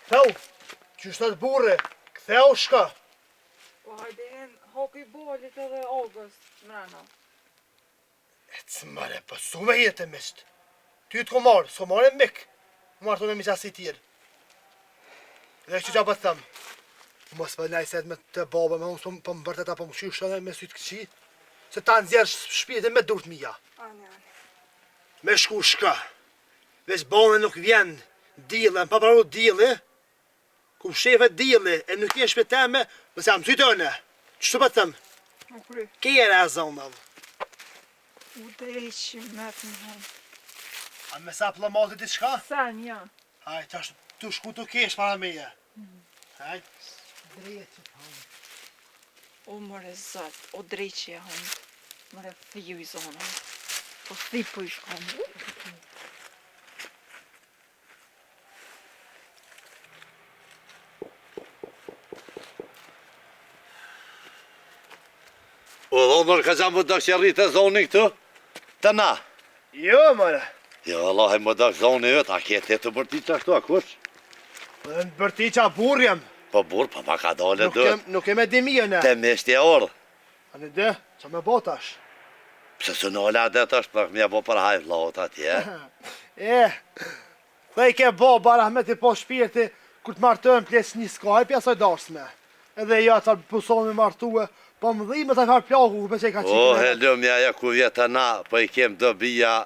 Theu, qështë të burre, këtheu shka. Po, hajde hoki bolit edhe August, mrena. E të mëre, për su me jetë e misht. Ty të ko marë, s'ko marë e mik. Marë të me miqasi tjerë. Dhe që qa për të thëmë. Mos për najset me të baba, me unë për më bërtet apo më qyshtë edhe me sytë këqi. Se ta nëzjerë shpjetë me durët mija. Ani. Me shku shka. Veç bone nuk vjen dile, më paparu dile. Kum shefe dile, e nuk jenë shpeteme, mëse jam sytë ëne. Qështu për të thëmë? U kry. Kjere e zonave. U dreqi me të në hëmë. A me sa plëmatit i shka? Sen, ja. Haj, tash tu shku tu kesh para meje. Haj. Drejtë të hëmë. O mëre zët, o dreqi e hëmë. Mëre thiju i zonë. Po thipu i shkonë. O, dhonër ka qa më dëkë që rritë e zoni këtu? Të na? Jo, mëre. Jo, Allah, më dëkë zoni vetë, a kete të bërti që këtu, a kush? Në bërti qa burë jam. Po burë, pa ma ka dole dë. Nuk e me dimije ne. Te meshtje orë. A në dhe, qa me botash. Pse së në ola dhe të është për mja po për hajë vlaut atje. Dhe i ke bo Barahmet i po shpirti, kur të martojnë pjesë një skaj, pjesë e darsme. Edhe ja të puson me martue, po më dhimet e farë plaku, ku përse i ka qitë. O, helumja, ja ku vjetë na, po i kem do bia,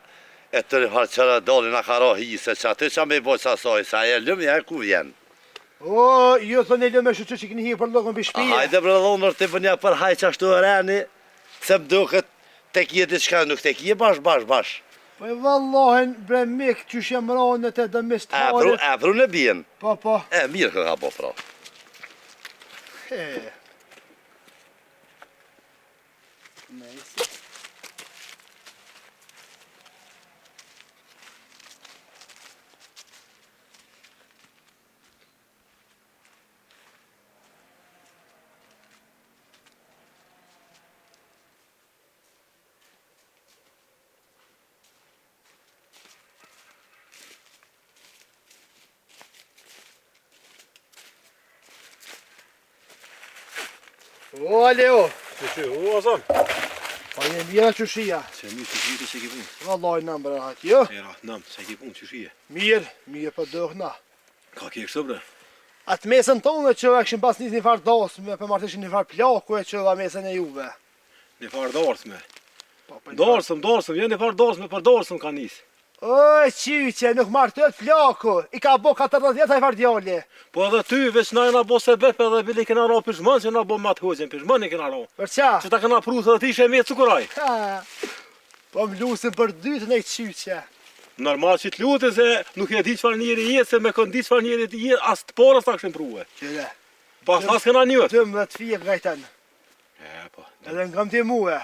e të harqëra doli na karo hise, që aty që me i boj sasoj, sa helumja e ku vjen. O, ju thënë e lëme shu që këni hi për lëkën për shpije. Hajde bre dhonër të bënja për haj që ashtu e reni, se më duket të kje diçka, nuk të kje bash. Po e vallohen bre mik që shem ronet e dëmis të harit. Pru në bien. Po. Mirë këtë ka po pra. O, Leo. O, Azam. Pa një mira qëshia. Se mirë qëshia të se ki punë. Vallaj në mbërë hatë, jo? E ratë nëmë, se ki punë qëshia. Mirë për dëhna. Ka ke kështë bre? Atë mesën tonë që e këshim pas një farë dasme, për martëshin një farë plaku e që dha mesën e juve. Një farë darsme. Darsëm, një farë darsme për darsëm ka nisë. Oj, qyqe, nuk martët plaku, i ka bo 14 vjetë a i farë djali. Po edhe ty, veç na e na bo se bepe dhe bili kena ra pishmën që na bo matë hoqen, pishmën i kena ra. Për qa? Që ta kena pru dhe ti ishe me cukuraj. Po më lusin për dytën e qyqe. Normal që t'lutin se nuk e di qëfar njeri jetë, se me këndi qëfar njeri jetë, as të porës ta këshim pruhe. Qële. Pas kena njët. 12 fije gajten. Po. Edhe ngëm të muhe,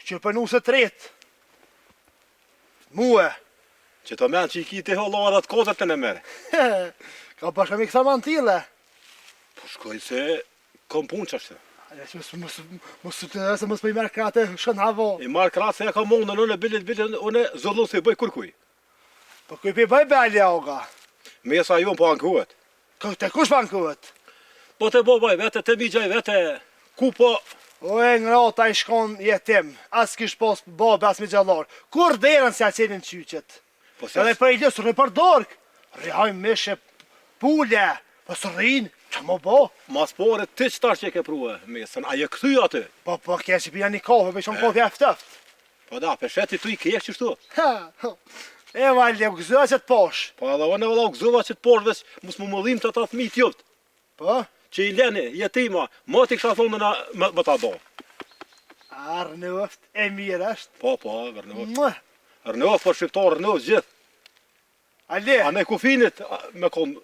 që për nusë të tretë. Muhe. Që të menë që i ki të holloha dhe të kozët të në mere. Ka bashka mi kësa mantile. Po shkoj se kom punë që ashtë. Mos për i merë krate shën havo. I marë kratë se e ka mundë në bilit, unë zollu se i bëj kërkuj. Po kuj për i bëj bali oga. Me jesa ju më po ankuhet. Të kush për ankuhet? Po të bo bëj vete, të mi gjaj vete, ku po... O e ngrata i shkon jetim, as kish pos babe as mi gjallar. Kur derën si a qenin qyqet? Edhe për i lësë rrë për dork. Rrëhaj meshe pule, po së rrinë, që më bo? Mas pore ti qëtar që e ke pruhe, mesën, a je këthy aty? Po kje që pija një kafe, për shumë kafe eftëft. Po da, për sheti tu i kje qështu. E valje, u gëzua që të posh. Po edhe unë e valla u gëzova që të posh, veç mus më mëllim të ta thmi t'juft. Po? Që i leni, jetima, ma t'i kësha thonë më ta do. Arnëft, e mirë është. Po, Arnëft. Arnëft, po shqiptar Arnëft gjithë. Ale? A ne kufinit me konë...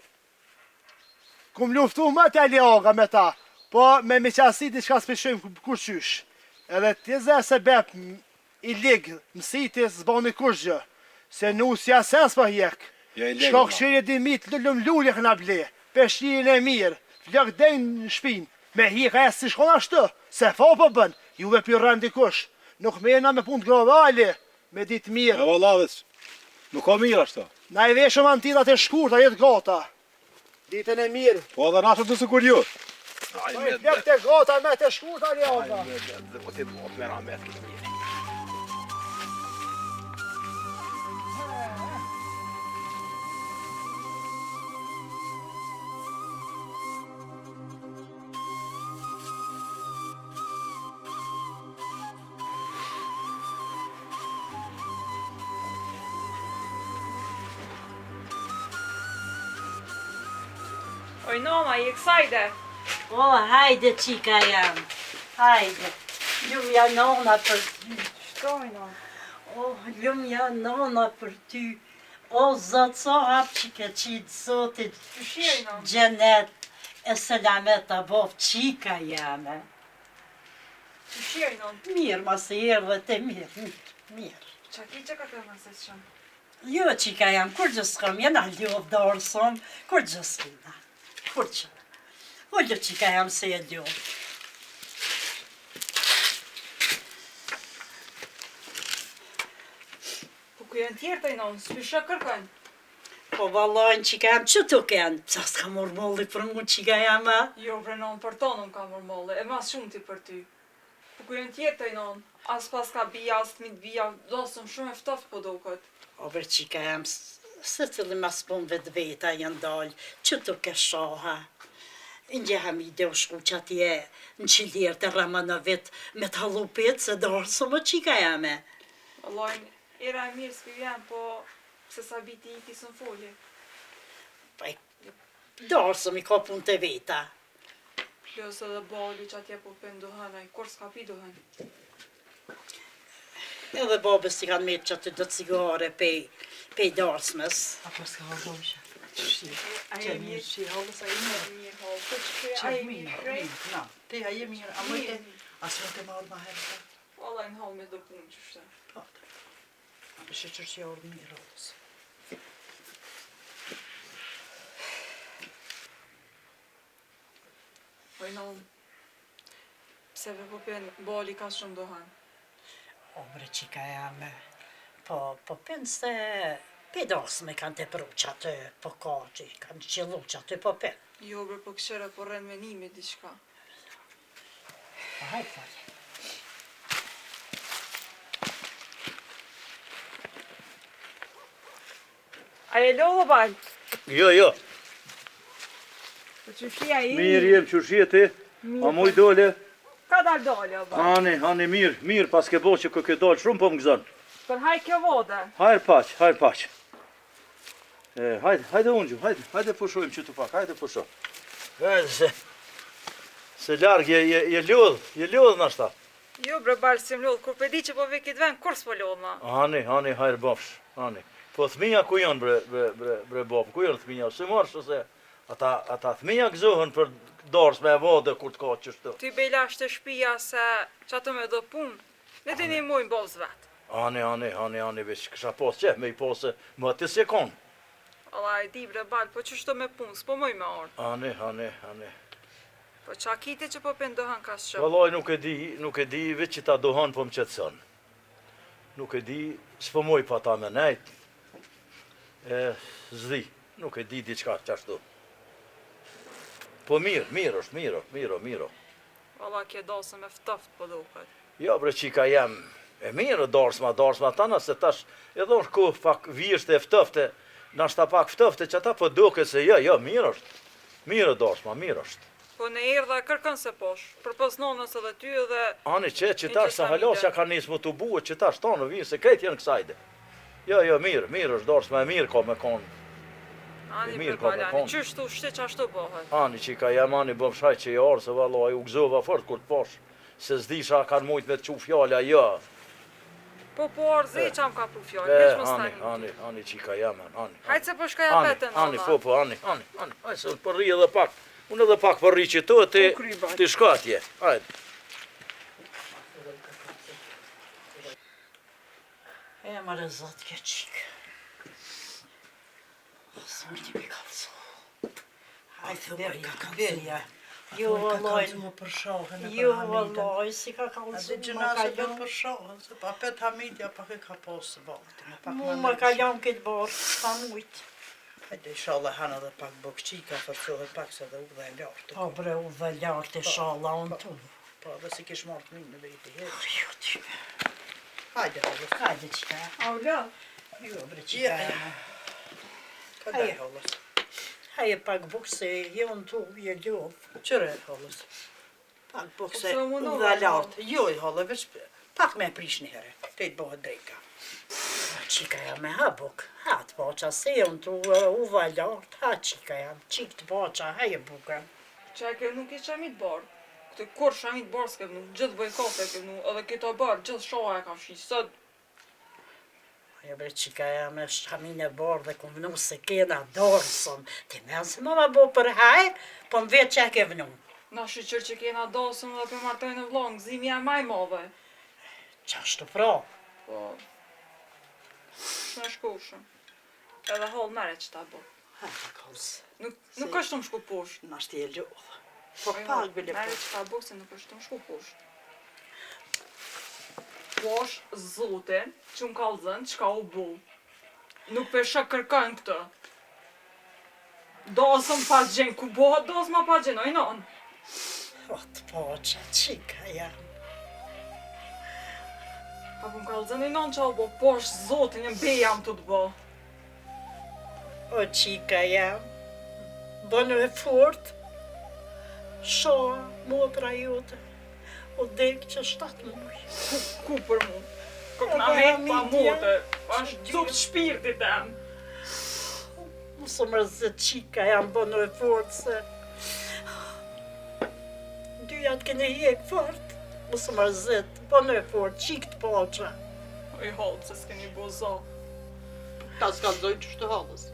Kum luftu më të aliaga me ta, po me miqasit i shka s'pishojmë kur qysh. Edhe t'jeze se bep i ligë, mësiti s'bani kur gjë. Se nusja sens pa hjek. Shka këshirje dimit, lullum lullje këna ble. Peshlirin e mirë, flak dejnë në shpin. Me hjek a e si shkon ashtë, se fa po bën, juve për rëndi kush. Nuk mena me punë të grodali, me ditë mirë. E vallavec, nuk ka mirë ashtë. Na i veshëm antilat e shkurta, jetë gata. Ditën e mirë. Po edhe nashë të së kur ju. Po i flak të gata me të shkurta aliaga. Dhe po t'i bot me ramet këtë mirë. Oj, noma, i eksajde. O, hajde qika jam. Hajde. Lumja nona për ty. Shkoj, noma. O, lumja nona për ty. O, zotë, so hap që ke qitë zotit. Qëshirë, noma. Gjenet e selamet të bof qika jame. Qëshirë, noma. Mirë, ma se erdhe të mirë. Qa ki që ka të nëse që shumë? Jo, qika jam, kur gjës kam, jena ljov dorësom, kur gjës kina. Kur që? Ullë qika jam se e ljov. Po ku janë tjerë të inon, s'pishë kërkojnë? Po vallajnë qika jam, që të kënë? Psa s'ka mërmolli për mu qika jam, a? Jo, brenon, për tonë më ka mërmolle, e mas shumë ti për ty. Po ku janë tjerë të inon, as pas ka bia, as t'mit bia, dosëm shumë eftoft po do këtë. O, ver qika jam, Se cili mas pun vetë veta janë dalë, që të keshoha. Ndjeha mi dhe u shku që atje në qilirë të Ramanovit me të halupit se dorë së më qika jame. Vallaj, era e mirë s'pivjen, po se sa biti i tisën folje. Dorë së mi ka pun të veta. Plus edhe bali që atje po pëndohën, a i kur s'ka pi dohën. Edhe babës si kanë me që aty do cigare pej darsmës. Apo s'ka vazhdojshë. A e mirë që halës, a e mirë. mirë, ho, po që a Që e mirë, mirë shkrej. na, te a je mirë, a mëjte, as më të marrë ma herë. Vallaj në halë me do punë që shte. Po, shë që që orë mirë halës. Po i nëllë, pse ve po pen bali ka shumë dohën. O bre qika jame, po pen se pedas me kanë të pru që aty po ka që kanë qilu që aty po pen. Jo bre, po këshere po rren menime diçka. Po hajtë fali. A e lo bal? Jo. Po që shia i? Mirë jem që shie ti, a muj dole? Ka dal dole, o bal. Ani, mirë, pas ke bo që ke dalë shumë po më gëzën. Për haj kjo vode. Hajrë paq. Hajde unë gju, hajde pushojmë që të pak, hajde pushojmë. Hajde se largë je lodh në ashta. Jo bre bal, si më lodh, kur pe di që po ve këtë ven, kur s'po lodh ma? Ani, hajrë bafsh, ani. Po thmija ku janë bre bafë, ku janë thmija, se marë se ata thmija gëzohen për dorës me vode kur të ka qështu. Ty bejla është të shpia se që ato me do punë, ne të një mujnë bovës vetë. Ani, veç kësha posë që, me i posë, më atë se konë. Allah e di bre bal, po që shto me punë, s'po moj me orë. Ani. Po qa kiti që po pëndohën ka shumë. Vallaj nuk e di veç që ta dohan po më qëtësën. Nuk e di, s'po moj pa ta me nejt. Zdi, nuk e di diçka qashtu. Po mirë është. Allah kje dasë me ftoft po duket. Jo bre qika jem, e mirë darsma tana se tash edhe është ku pak vishte e ftofte, nashta pak ftofte që ata po duke se jo, mirë është. Mirë darsma, mirë është. Po në erdha kërkën se posh, për pos nonës edhe ty edhe... Ani që tash sa halasja ka nisë më të buë, që tash tonë vinë se krejt janë kësajde. Jo, mirë është darsma e mirë ka me konë. Ani mirë për ka me balani, konë. qështu shte që ashtu bëhet. Ani qika jam ani bëm shaj që i arë se vallaj u gëzova fort kur të posh. Se s'disha kanë mujt me të qu fjalla, jo. Po arzi që am ka pru fjallë, veç mos tani. Ani qika jam, ani. Hajtë se po shkaja petën, Ani, ani. Hajtë se po rri edhe pak. Unë edhe pak po rri që to, ti shkatje. Hajtë. E më rëzat kjo qikë. Së më t'i me kalëso. Hajtë dhe ka kalëso. Jo, vallaj, më për shohën e jo, për Hamidën. vallaj, si ka A kalëso. dhe gjënase për për shohën, se pa pet Hamidja pak e ka posë valtë. Mu më kalon këtë borë, ka mujtë. Hajde, inshallah hanë edhe pak bokqika, forcohet pak se dhe u dhe e lartë. Po bre, u dhe lartë e shala unë tu. Po, dhe si kish marrë të minë në vejtë i herë. Jo, ty. Hajde, halës. Hajde qika. A u la? Jo, bre, qika. Ka dhe halës. Haje pak bukse, jo në tu, je ljovë. Qëre halës. Pak bukse, se u më dhe nova, lartë. Jo, i halë, veç pak me prish një herë. Te i të bëhet drejka. Qika jam me ha buk, ha të baqa, se unë tu u dhe lartë, ha qika jam, qik të baqa, haje buka. Që e kevnu ki shamit barë. Këtë kur shamit barë s'kevnu, gjithë bëjnë kafe e kevnu, edhe këto barë, gjithë shoha e ka fshi, sot. Haje bre qika jam e shamin e barë dhe ku vënu se kena dorësën. Ti me se më ma bo për hajë, po më vetë që e ke vënu. Na shqyqër që kena dasëm dhe për martojnë në vlongë, zimi e maj madhe. Qashtu pra. Po... Në shkushëm. Edhe hall mere që ta bo. Ha të kalës. Nuk është të më shku poshtë. Në ashtë i e ljodhë. Po pak bile Mere po. që ta bo se nuk është të më shku poshtë. Posh zotin që më kalëzën që ka u bu. Nuk pesha kërkën këtë. Dosëm pa gjenë, ku bohat dosë ma pa gjenë, ojnon. O të poqa, qika jam. Pa po më kalëzën ojnon që u bo, posh zotin e mbe jam të të bo. O qika jam, bënë e fort, shoa, motra jote, o dek që 7 muaj. Ku për mu? Kokna me pa motër, është cupë shpirtit tem. Mësë mërzit qika jam bënë e fort se dyjat kene jek fort. Mësë mërzit, bënë e fort, qik të poqa. O i halë që s'keni bozo. Ta s'kallzojnë që shtë halës.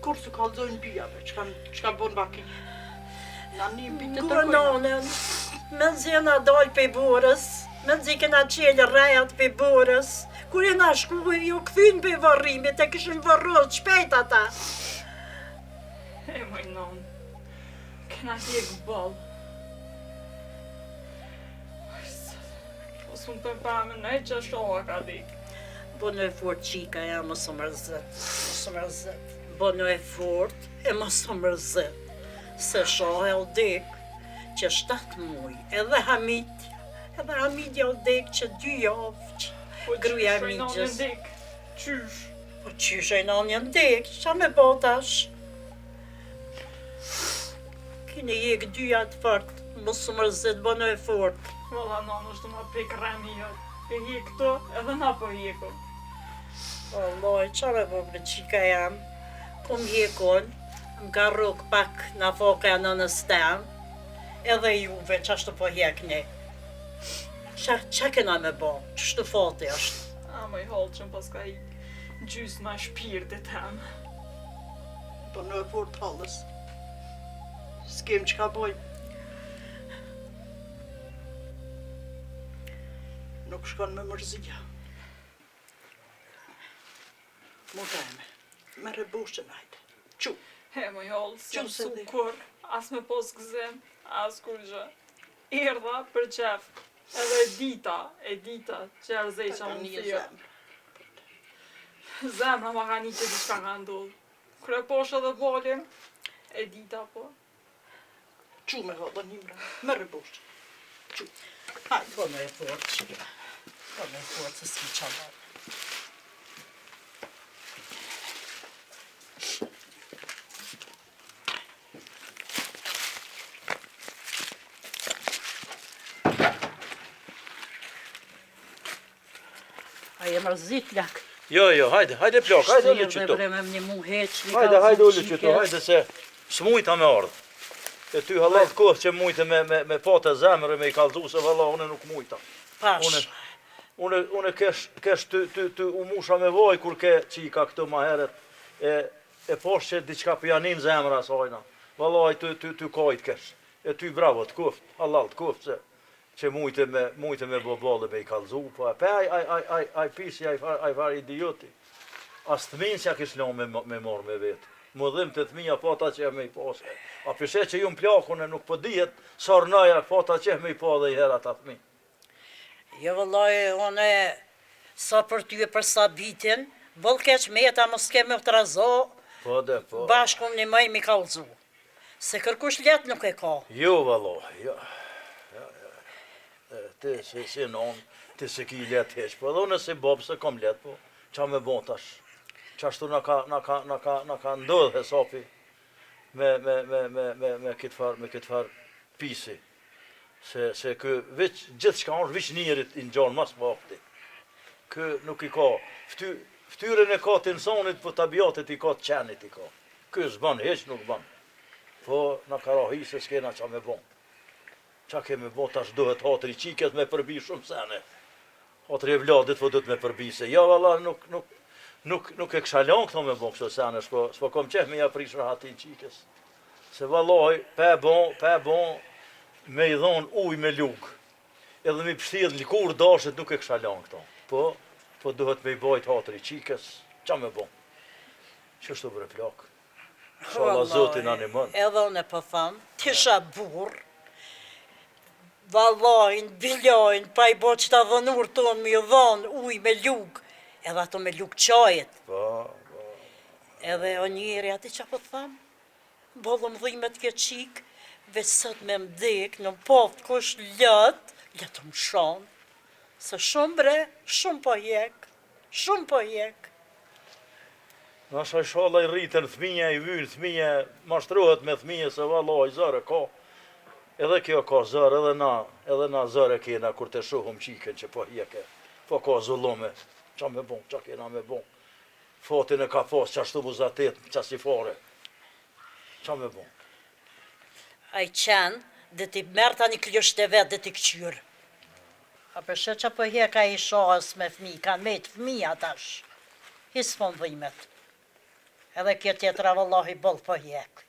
Kur s'u kallzojnë bijave, që kanë bënë baki. Na një bitë të kojnë. Gënonen, me zjena dojnë për burës, me zi kena qelë rejat për burës. Kur e na shku, ju këthyn për varrimit, e këshin varrës shpejt ata. E moj non, kena hjek ballë. Po s'un të pamë në e që shoha ka dik. Bënë e fort qika ja, mësë mërzit. Bënë e fort e mësë mërzit. Se shoha e o dek që 7 muaj, edhe Hamidja o dek që 2 javë që gruja Hamidjës. Qysh? Po qysh e në një ndek, qa me botash? Kine jek 2 jatë fort, mësë mërzit, bënë e fort. Valla non është të ma pek remi jot. E hi këto edhe na po hjeku. Alloj, qa me po për qika jam? Kum hjekon, m'ka rrug pak na foka në stem, edhe juve qashtu po hjekni. Qa kena me bo? Qështu fati është? A më i halë që më pas ka i gjysë ma shpirtit tem. Bënë e fort halës. S'kem që ka bojnë. Nuk shkon me mërzia. Motra eme, me rebushën hajde. Qu, He më i halë, Qo s'jam se su di? kur, as me pos gëzim, as kur gjë. Erdha për qef, edhe Edita, që erzej që më një thirë. zemë. Zemra ma ka një që diçka ka ndodhë. Kër e posh edhe bolin, Edita po. Qu me hodë një mre, me rebushën. Qu, hajde. Bënë e fort qika. Bënë e fort se s'ki qa bërë. A je mërzit lak. Jo, hajde plak, hajde ullu qëto. Vremem një mu heq, një Hajde ullu qëto, hajde se s'mujta me ardhë. E ty hallat kohë që mujte me pate zemre me i kalzu se valla une nuk mujta. Pash. Une kesh ty u musha me vaj kur ke qika këto ma heret. E posh që diqka pjanin zemra sajna. Valla ty kajt kesh. E ty bravo të kuft, hallat kuft që mujte me boballe me i kalzu. Po e pe aj pisi, aj far idioti. As të minë që kish lo me marrë me vetë. Më dhim të thmija pata që e me i pasë. A përse që ju më plakune nuk po dihet, sarnaja pata që e me i pa dhe i herat atë mi. Jo vëllaj, one sa për ty e për Sabitin, bëll keq me jeta mos ke me të razo, Po dhe po. bashkum një mëj mi kalzu. Se kërkush let nuk e ka. Jo vëllaj, jo. Ti si non, ti se ki let heq, po edhe unë si bob se kom let, po qa me bon tash. Qashtu na ka ndodhë hesapi me këtë far pisi. Se kë gjithë shka është vish njerit i në gjanë mas vakti. Kë nuk i ka. Ftyrën e ka të insonit, po tabiatet i ka të qenit i ka. Kë s'ban, heq nuk ban. Po na ka rahi se s'kena qa me bon. Qa ke me bon tash dohet hatri qikes me përbi shumë sene. Hatri e vladit po do të me përbi se. Ja valla nuk e kësha lanë këto me bon kështu sene, s'po kom qef me ja prish rahatin qikes. Se vallaj, pe bon, me i dhonë uj me lukë, edhe me pështjedh likur dashet nuk e kësha lanë këto. Po duhet me i bajt hatri qikes, qa me bon? Qështu bre plak? Shala zotin animon. Edhe unë e po thamë, tisha burë, vallajnë, bilajnë, pa i bo që ta dhënur tonë me i dhonë uj me lukë, edhe ato me lukë qajet. Edhe o njeri ati që po thamë, bollëm dhimet ke qikë, veç sot me mdik, në poftë kush letë më shonë. Se shumë bre, shumë po jek. Nasha inshallah i rritën fëmija, i vynë fëmija, mashtrohet me fëmija se vallahi zërë ka. Edhe kjo ka zërë, edhe na zërë kena kur të shohëm qiken që po hjeke. Po ka zullume, qa me bon, qa kena me bon. Fatin e ka pas qashtu buzatet, qas i fare. Qa me bon. A i qenë, dhe ti merë tani klysht e vetë dhe ti këqyrë. A përshë që po hjeka i shahës me fmi, kanë me të fmi atash. Hisë fon dhimet. Edhe kjo tjetra vallahi bëllë po hjek.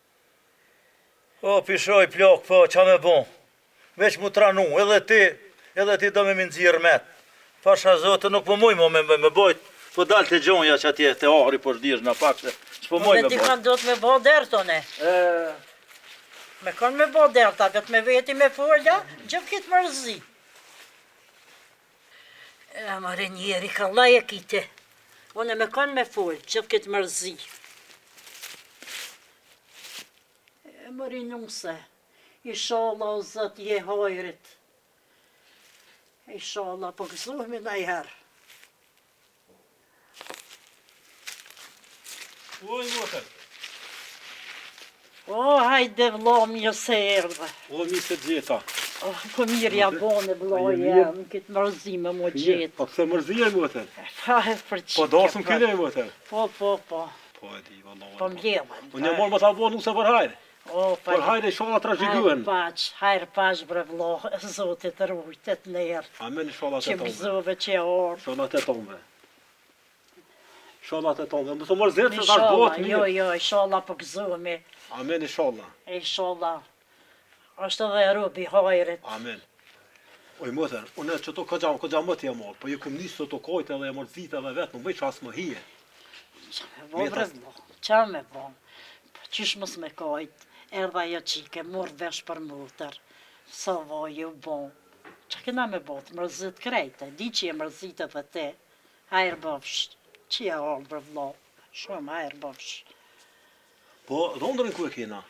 O, pishoj plak, po, qa me bon. Veç mu tranu, edhe ti do me minëzirë met. Pasha zote nuk po muj me bojt, po dal të gjonja që atje të ahri po shdirë në pak se s'po muj me bojt. Dhe ti kanë do të me bo dertone. Me kanë me bo derta, vetë me veti me folja, gjëp kitë mërzi. Mare njeri, ka laje kite. One me kanë me folj, gjëp kitë mërzi. Mëri nuse, inshallah o zët je hajrit. Inshallah, po kësuhemi në i herë. Oj, motër. O, hajde vlo mirë se erdhe. O, mi se gjeta. O, po mirë ja bone vlo jem, këtë mërzime mo gjetë. Po këse mërzije, motër. Pa e për qike. Po darsëm kene, motër. Po. Po e di, vëllohet. Po mledhen. Unë jam morë më ta bo nuse për hajre. O, Për hajre i shola trashiguen. Hajrë paç bre vlo, zotit rujtet nërë. Amen i shola të Që tonë. mëzove që orë. Shola të tonë. Shola të tonë. Mësë mërzit se tash bëhet mirë. Jo, inshallah po gëzohemi. Amen i shola. Inshallah. Ashtë edhe robi hajrit. Amen. Oj, motër, unë që to këgja më t'ja morë, po ju këm nisë të kojtë edhe e morë zita edhe vetë, më bëj që asë më hije. Vo bre vlo, qa me bon? Qysh mos me kajt, erdha jo qike, morë vesh për mutër. Sa vaj ju bon. Qa kena me bot, mërzit krejte, di që je mërzit edhe te. Hajrë bëfsh, që je orë bre vlo, shumë hajrë bëfsh. Po, dhondërin ku e kena?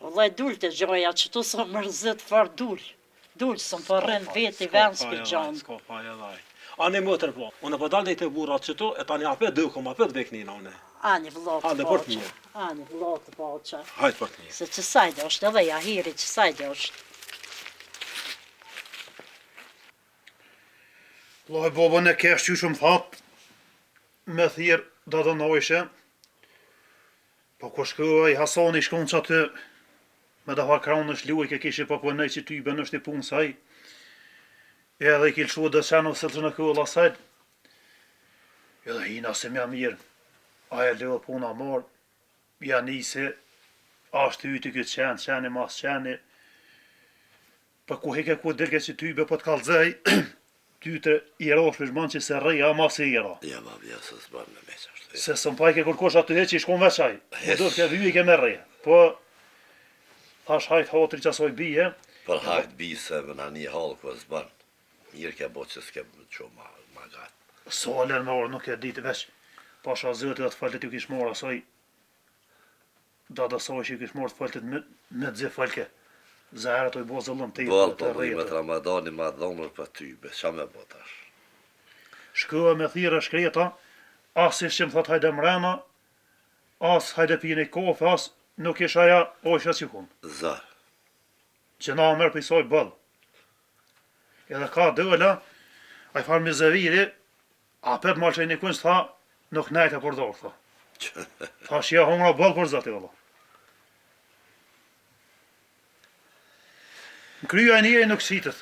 Vëllaj dulë të gjoja, që tu së mërzit far dulë. Dulë së më përren veti vend s'ki gjonë. Ska pa e dhaj. Ani motër po, unë po dalë dhe i të burat që tu, e tani apet dëkom, apet veknina une. Ani vëllot të Hajde, për të mirë. Ani vëllot të paqa. Hajtë për të një. Se që sajde është, edhe ja hiri që sajde është. Loj bobën e kesh që shumë thatë, me thirë do të nojshë, po ku shkëva i Hasani shkon që atë, me da harkraun është luaj ke kishe po pënej që ty bën është i punë saj, edhe i kilë shu dhe shenë ose të në këlla sajt, edhe hina se mja mirë, a e lëvë puna marë, ja nisi, ashtë yti këtë qeni mas qeni, për ku heke ku dirke që ty be po të kalzej, ty të i rosh për shman që se reja mas i ra. Ja, ma vja se s'ban me me qashtu. Se së mpaj ke kërkosh atë he që i shkon veçaj, do të ke vyj ke me reja, po, thash hajt hatri që asoj bije, Për hajt bise më në një halë ku e s'ban. Mirë ke bo që s'ke më që ma gatë. solen me orë nuk e ditë veç, pasha zëti dhe të faltet ju kish marë asoj, da soj që ju kish marë të faltet me të zi falke, zahera të i bo zëllëm të i Bol të po me rejtë. Ramadani ma dhonër për ty, be qa me bo tash. Shkëva me thira shkreta, as ish që më thot hajde mrena, as hajde pini kofe, as nuk ish aja ojshë që kun. Zar. Që na merë për i soj bëllë. Edhe ka dëlla, a i farë me zëviri, a pet malë që i një kunës tha, nuk nejtë e për dorë, tha. Tha shia hongra bëllë për zëti, vëlla. Në kryja e njëri nuk sitët.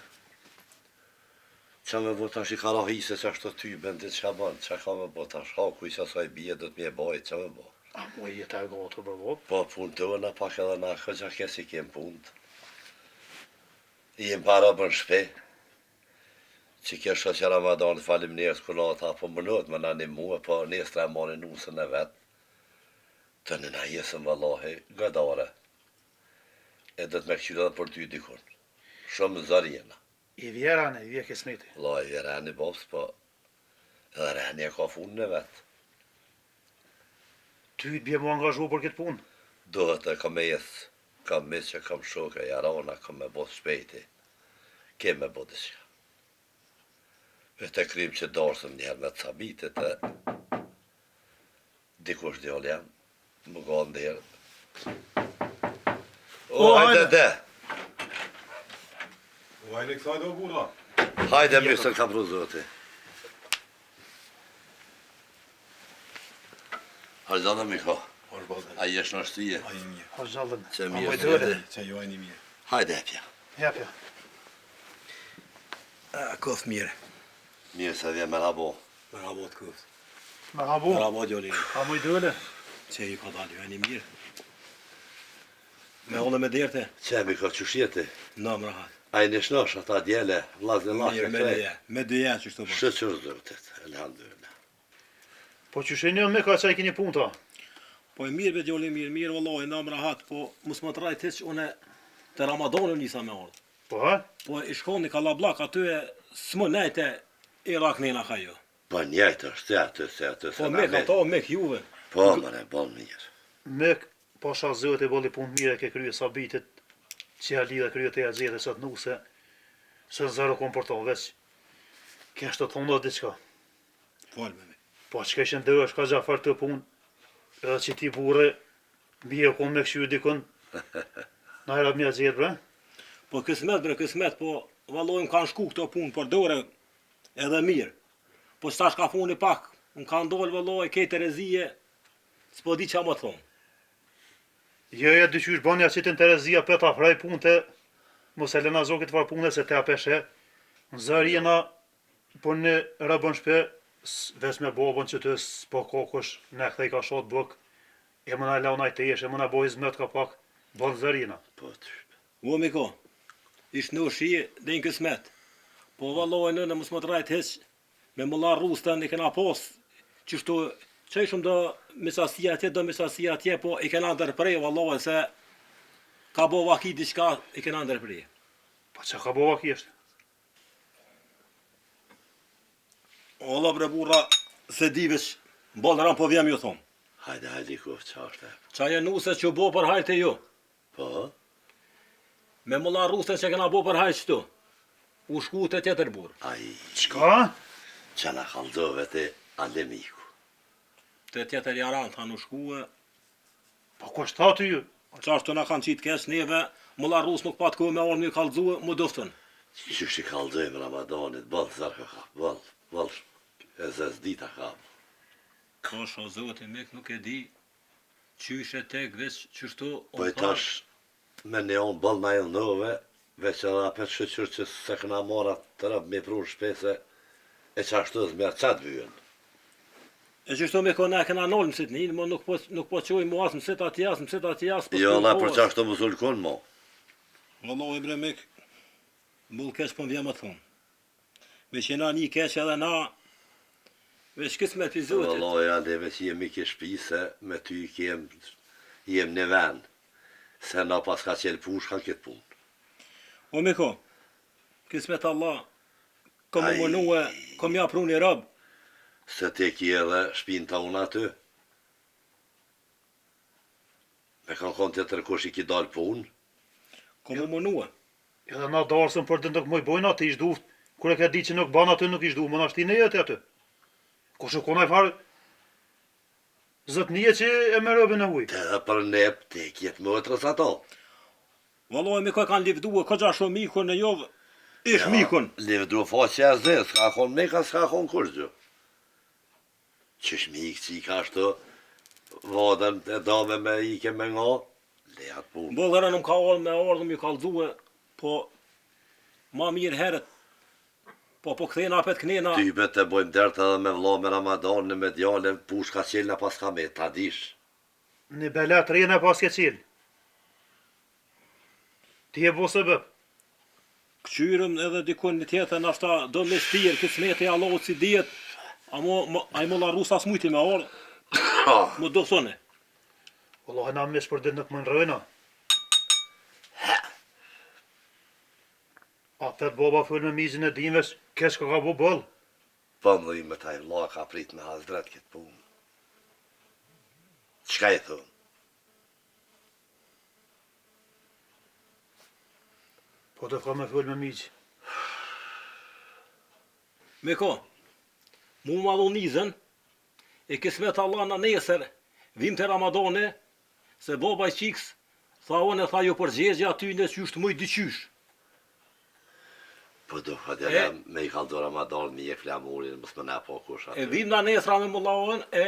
Qa me bo tash i ka rahise që ashtë të ty, bendit qa ban, qa ka me bo tash, haku i që asaj bje do të mje bajt, qa me bo. A mu e jetë e gotë për vot. Po punë të në pak edhe na këgja kesi kem punët. I jem para për në shpe, që kështë që Ramadan të falim njerës kërna ta, po më nëtë më në një muë, po njerës të e mani nusën e vetë, të në na jesëm vëllahi, gëdare, e dhe të me këqyra dhe për ty dikun. Shumë zarjena. I vjerane, i vje kesmeti. La i vjerani bobs, po edhe reni e ka funën e vetë. Ty të bje mu angazhu për këtë punë. Dohet e kam e jesë, kam mes që kam shoke, jarona, kam me bot shpejti, ke me bot diçka. E të krym që darsëm njëherë me të sabitit, Dikush djallë jam, më ka ndërë. O, hajde. Hajde. Hajde kësaj do burra. Hajde mirë se ka pru zoti. Hajde Miko. A jesh në shtyje? Ai mirë. O gjallën. Që A mirë më se dole. jete. Që ju ajni mirë. Hajde epja. Japja. Kof mirë. Mirë se vje me rabo. Me rabot kof. Me habu. Me rabot gjolin. A më dole. Që ju ka dalë, ju e një mirë. Me olle me derte, Që Miko që shjeti? në më rahat. A i nishnosh ata djele, vlazën Mirë, lakë me krej. dyja. Me dyja që shtu bërë. Shëqër zotit, elhamdulillah. Po që shenë me ka që i keni punta. Po e mirë be gjolin mirë, vëlloj, në më rahat, po mus më të rajt heq, une të Ramadanën njësa me orë. Po ha? Po i shkoni ka lablak aty e s'më nejte i raknina ka jo. Po njajtë është, se aty, Po me ka to, me juve. Po, mëre, bon mirë. Me pasha zët e bolli punë mire ke krye sabitit që ja lidhe krye të ja gjithë sot nuse se zero komporton veç kesh të thonë do diçka. Falë me me. Po që keshën dhe është ka gjafar të punë edhe që ti burre bje kon me këshyu dikun na era mja gjithë bre. Po kësmet bre, kësmet, po vallojmë kanë shku këto punë për dore edhe mirë. Po s'tash ka funi pak, më kanë dollë valloj, kejtë rezije, s'po di qa më thonë. Jo e dyqysh banja që të në Terezia për ta fraj punë të mos e lena zokit farë punë se te apeshe në zërjena po në rëbën shpe ves me bobën që të s'po kokosh ne këthej ka shot buk e më na launaj të jesh e më na boj zmet ka pak bon zërjena. Po, të O miko, ishtë në shije dhe në kësmet. Po valloj në mos më të rajt heq, me më la rustën i kena pos, qështu që ishëm do mesasia atje, po i kena ndërprej valloj se ka bo vaki diçka i kena ndërprej. Po që ka bova kjeshtë? Ola bre burra, se divesh, bolë ram po vjem ju thonë. hajde, kuf, qa është e? Qa e nuse që bo për hajt e ju, Po, me më la rustën që kena bo për hajt qëtu, u shku të tjetër burë. ai, Qka? që na kaldove të Alemiku. Të tjetër jaran të u shku e, Po ku është ta ty ju? qashtu na kanë qitë kesh neve, më la rus nuk pat ku me orë një kalzue, më duftën. Që shi kaldojmë Ramadanit, bëllë zarka ka, bëllë, e zez dita ka. Kosh o zoti mek nuk e di, qyshe tek veç qështu, Po i tash, me ne onë bëllë na e nëve, veç edhe apet shëqër që se këna morat të rëbë me prur shpese, e qashtu dhe me qatë vyën. E qështu me kona e kena nolë mësit një, më nuk po qoj mu asë mësit ati asë, Jo, la për qashtu më sulkon mo. Vëllohi bre mek, bull keq po m'vjem më thonë. Me që na një keq edhe na, veç kësë me pizotit. Vëlloj, andeve që jemi ke shpise, me ty jem në vend, se na pas ka qenë punë, shkan këtë punë. O miko, kismet Allah, kom Ai. më mënue, kom ja pru një rëbë, Se te ki edhe shpinë ta unë aty. Me kanë konë të tërkush i ki dalë punë, kom më mënue. Edhe na darsën për të nuk moj bojnë atë ish duft. Kur e ka di që nuk ban aty nuk ish duft, më na shti në jetë aty. Ku shukon ai farë zotnie që e me rëbën e huj. të edhe për nep, te kjetë më të ato. Vëllohi me ko kanë livdue, ko gjasho mikun në jovë, ish mikun. Livdu faqe e zë, s'ka konë meka, s'ka konë kush gjë. Qysh mikë që i ka shtu, vadën e dame me ike me nga, le atë punë. Bëllëra nuk ka orë me orë, më kalzue, po ma mirë herët, po këthena apet kënena, Type të bojmë dertë edhe me vlla me Ramadanin, me djallën, push ka qelna pas ka me, ta dish. Në belat rejnë e pas ke cilë. Ti e bo se bëp. këqyrëm edhe dikun një tjetër, nashta do me shtirë, kësmeti Allahut si dijet, a mo la rusa s'mujti me orë, më do thone. Allah e na mes për dhe nuk më nërëjna. A pet baba fëll me mizin e dimës, kesh ka bo bëllë. Po më dhime taj vlla ka prit me hasdret këtë punë. Qka i thonë? Po të ka me fëll me mizë. Me ko, mu ma dhu nizën, e kismet Allah në nesër, Vim të Ramadane, se baba i qiks, tha unë e tha jo përgjegje aty në qysht mëj dyqysh. Po do fadela me i kaldo Ramadan mi e flamurin, mos më na po kush aty. E vim na nesra me mullaon e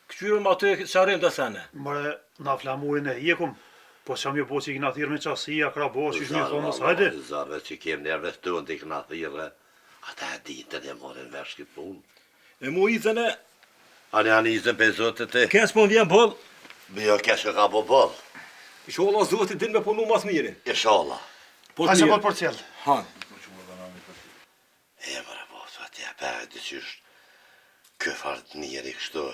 këqyrëm aty qarim të sene. Mare, na flamurin e hjekum, po që mi po që i kna thirë me qasia, krabo, që shmi thonës, hajde. Zarve që kem nerve të të kna thirë, ata e ditën e morin vesh këtë punë. E mu izën e, Anë izën për zotë të. kes po vjen boll, Jo, kesh ka po boll. inshallah Zoti din me punu mas miri. Inshallah. Po Hajse mirë. bol për cjell. Ha. E mëre po, atje për dyqysh, kë fartë njeri kështu,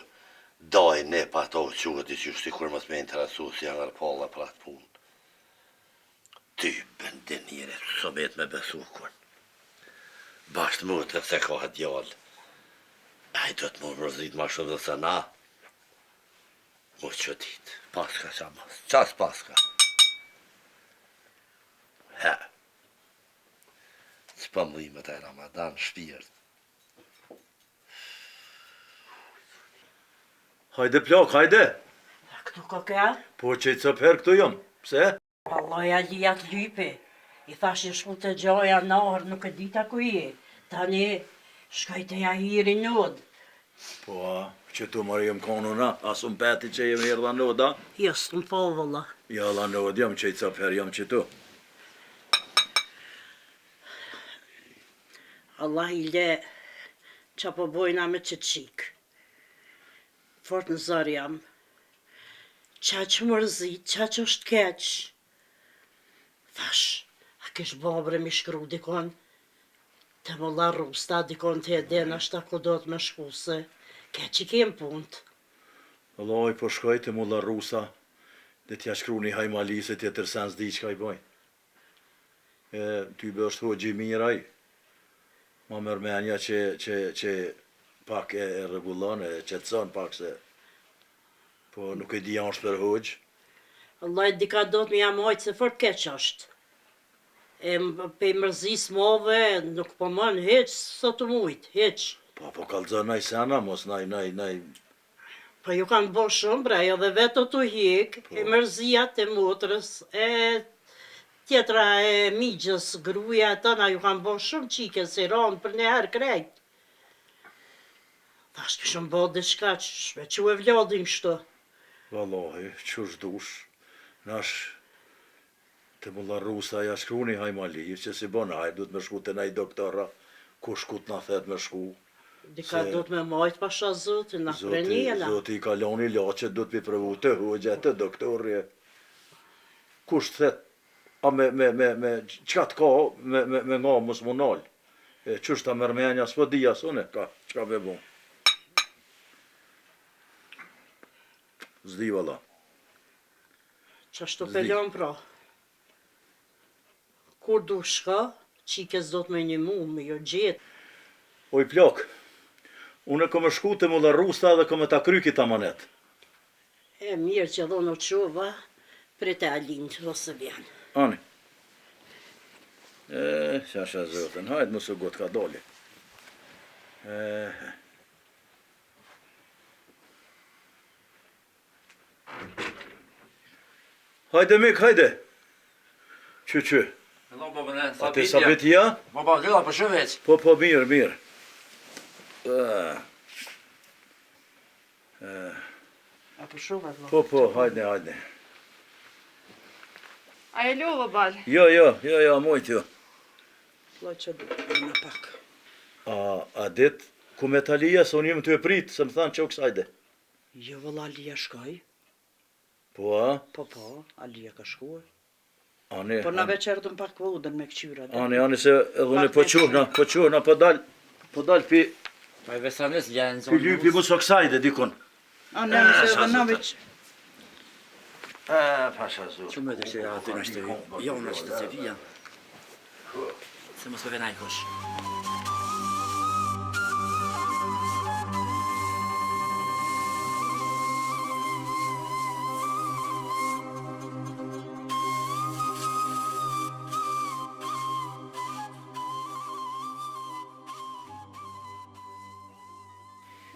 daj ne pa to quhet dyqysh, si kur mos me interesu si janë arpalla për atë punë. Ty bëndin njeri, së met me besu kur. Bashtë mu të se ka djallë. Ai do të më mërzit ma shumë dhe se na. Mu që ditë, paska qa mas, qas paska. He. Spëmlimet e Ramadan shpirt. Hajde plak, hajde. Këtu ka ka? Po që i cëp her këtu jom. Pse? Allah ja lijat lypi. I thash i shku të gjoja nahër, nuk e dita ku je. Tani, shkajte ja hiri nod. Po, që tu marë jem konu na, asum peti që jem herë noda. Jo, s'm po vëlla. Ja, la nod, jam që i cëp her, jam që tu. Allah i le që po bojna me që qik. Fort në zërë jam. Qa që mërzit, qa që është keq. Thash, a kish babre mi shkru dikon? Të më la rusta, dikon të edhen ashta ku do të me shku se keq i kem punt. Allah i po shkoj të mulla rusa, dhe t'ja shkru një hajmali se tjetër sen s'di qka i boj. E, ty bë është hoqi miraj. Ma mërmenja që pak e regullon, e qetson pak se, po nuk e di janë është për hoqë. Allah i dika do të mi jam hojtë se fort keq është. E pe mërzis move, nuk po mën heq, sot të mujtë, heq. Po kalëzër naj sena, mos naj. Po ju kanë bo shumë brej, edhe veto të hjek, e mërzijat e motrës, e tjetra e migjës, gruja e tëna ju kanë bo shumë qike, si ronë për një herë krejt. Thash këshëm bo diçka që shme që e vlodin kështu. Wallahi, qësh dush, nash të mulla rusa ja shkru një hajmali, që si bona hajë, du të me shku të nej doktora, ku shkut na thet me shku. Dika do të me majtë pasha zotin, na prenjela. Zoti i kaloni laqe, du të pi prëvu të hoqja, të doktorje. Kush thet, a me qka të ka, me nga mos mu nalë. Qështë ta mërmenja, s'po dhja sone, ka, qka be bon. Zdi valla. Qashtu pelon pra. Kur du shka, qikes do të me një mu, me jo gjetë. Oj plak, unë e kom e shku të mulla rusta dhe kom e ta kryki ta manet. E mirë që dhonë o qova, prete Alin që do se vjen. Ani. Qasha zotën, hajtë mësë gotë ka doli. Hajde mik, hajde. Që. A te sabetia? Baba, gjela për shëveç. Po, mirë. A për shumë e Po, hajde. A e lova balë? Jo, mojt jo. Lo që du në pak. A dit, ku me talia, se unë jem të e pritë, se më thanë që hajde. Jo, vëlla Alia shkoj. Po, a? Po, Alia ka shkuar. Ani, Po na veqerdën pak vodën me këqyra. Ani, se edhe unë po quhna, po dal pi Pa i vesamis janë pi lypi mu soksajde dikon. Ani, se edhe na veq... Pasha zo. Që më të që aty në shtëvi, jo në që të të vija. Se mos me venaj kosh.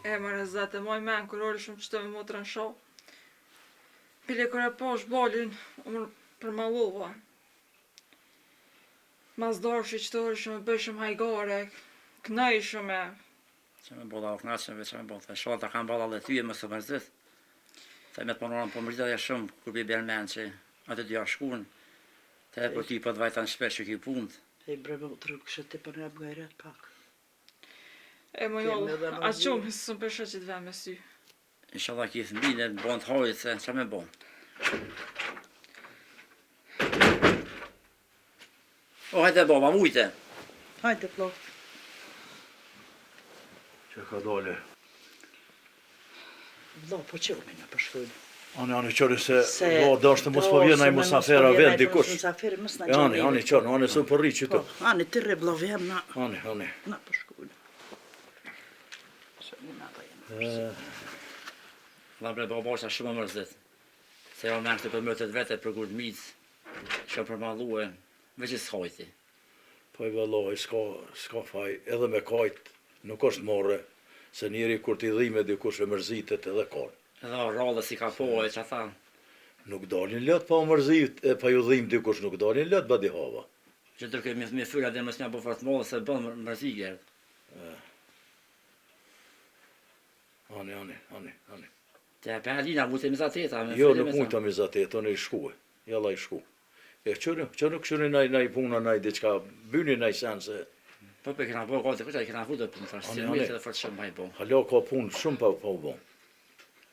E më rëzat e moj men, kër orë shumë që të me motrën shoh. Pile kër e pash balin, unë përmallova. Mas darshi që të ishëm, bëshëm hajgare, knajshëm e. Që me bolla u knaqëm, veç me bolla. Thaj, shota kanë balla dhe tyje, më së mërzit. Thaj, me të panorën, po mërzit e shumë, kur bi bjermen që atë t'ja shkun. Te për ty për të vajta në shpesh që ki punt. E bre më të rukë që ti për në bëgajret pak. E më jollë, a qumë, së më përshet që të vem me sy. Inshallah ki thëmbine, bon të hojit, se që me bon. O, hajde baba, mujte. Hajde, plo. Që ka dole. Vlo, po që ume në përshkujnë. Ani qëri se do dashtë mos po vjen ai musafera vend dikush. Musaferi mos na gjeni. Ani qënë, ani së përri që të. Ani të re blo vjem na. Ani. Na përshkujnë. Se një nata jenë. Dha bre baba është shumë mërzit. Se jo mërë të përmëtet vete për kur të mitës, që përmalue, veç i s'hojti. Po i vëlloj, s'ka faj, edhe me kajt, nuk është more, se njeri kur t'i dhime dikush e mërzitet edhe konë. Edhe o rallë si ka po e që tha. Nuk dalin lët pa mërzit, pa ju dhim dikush, nuk dalin lët badi hava. Që tërke me fyra dhe mës një po fort mollë se bën mërzike. Ani. Te pe Alina vute mizateta. Jo, nuk mujta mizateta, unë i shkue, jalla i shku. E që nuk këshëri naj puna, naj diqka, byni naj sen se... Po për këna bo gati, këta i këna vute punë, thash, si mujtë edhe fort shumë bajbo. Halo ka punë shumë pa u bon.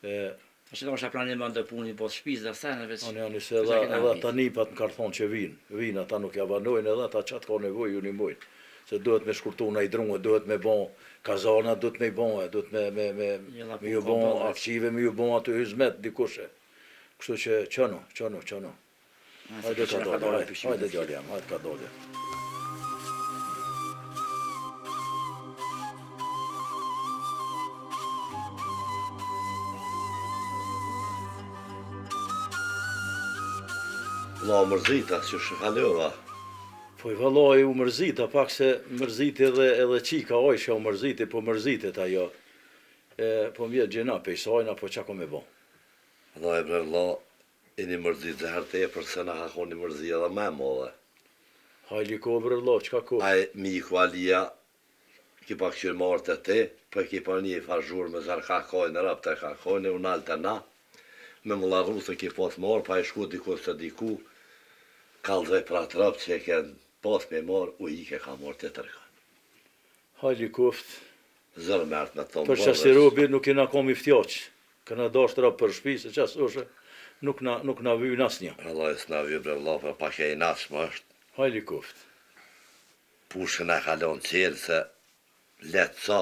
Që do është e planim bëndë punë i botë shpizë dhe sene veç. Ani, se edhe ta nipat në karthon që vinë, ata nuk javanojnë edhe ata qatë ka nevoj, ju një mujnë. Se duhet me shkurtu në i drungë, duhet me bon kazana, duhet me i bon, duhet me ju bon akqive, me ju bon atë hizmet dikushe. Kështu që qëno. Hajde ka dole, hajde djali jam, hajde ka dole. La mërzita, që shëfalova. Po i valloj u mërzita, pak se mërziti edhe qika oj që u mërziti, po mërzitet ajo. Po mjetë gjena pe i sajna, po qa ko me bon. Dhe e bre la, e një mërzit dhe herë te përse në hakon një mërzit edhe me modhe. Hajli ko bre la, qka ko? Aj miku Alia, ki pa këshirë marrë të te, po ki pa një fazhur me zërë kakojnë, rap të kakojnë, unë alë të na, me më larru se ki pas marrë, pa i shku dikus të diku, kalzoj pra të rap që e kënë pas me marrë, u i ke ka marrë të tërkan. Hajli koft. Zërë mërtë me tomë Për që si robi nuk i na kom i ftjaq, këna dasht rap për shpi, se qas është, nuk na vyjnë as një. Allah e s'na vyjnë bre vla, për pak e i nashmë është. Hajli koft. Pushën e kalon qelë se letë sa.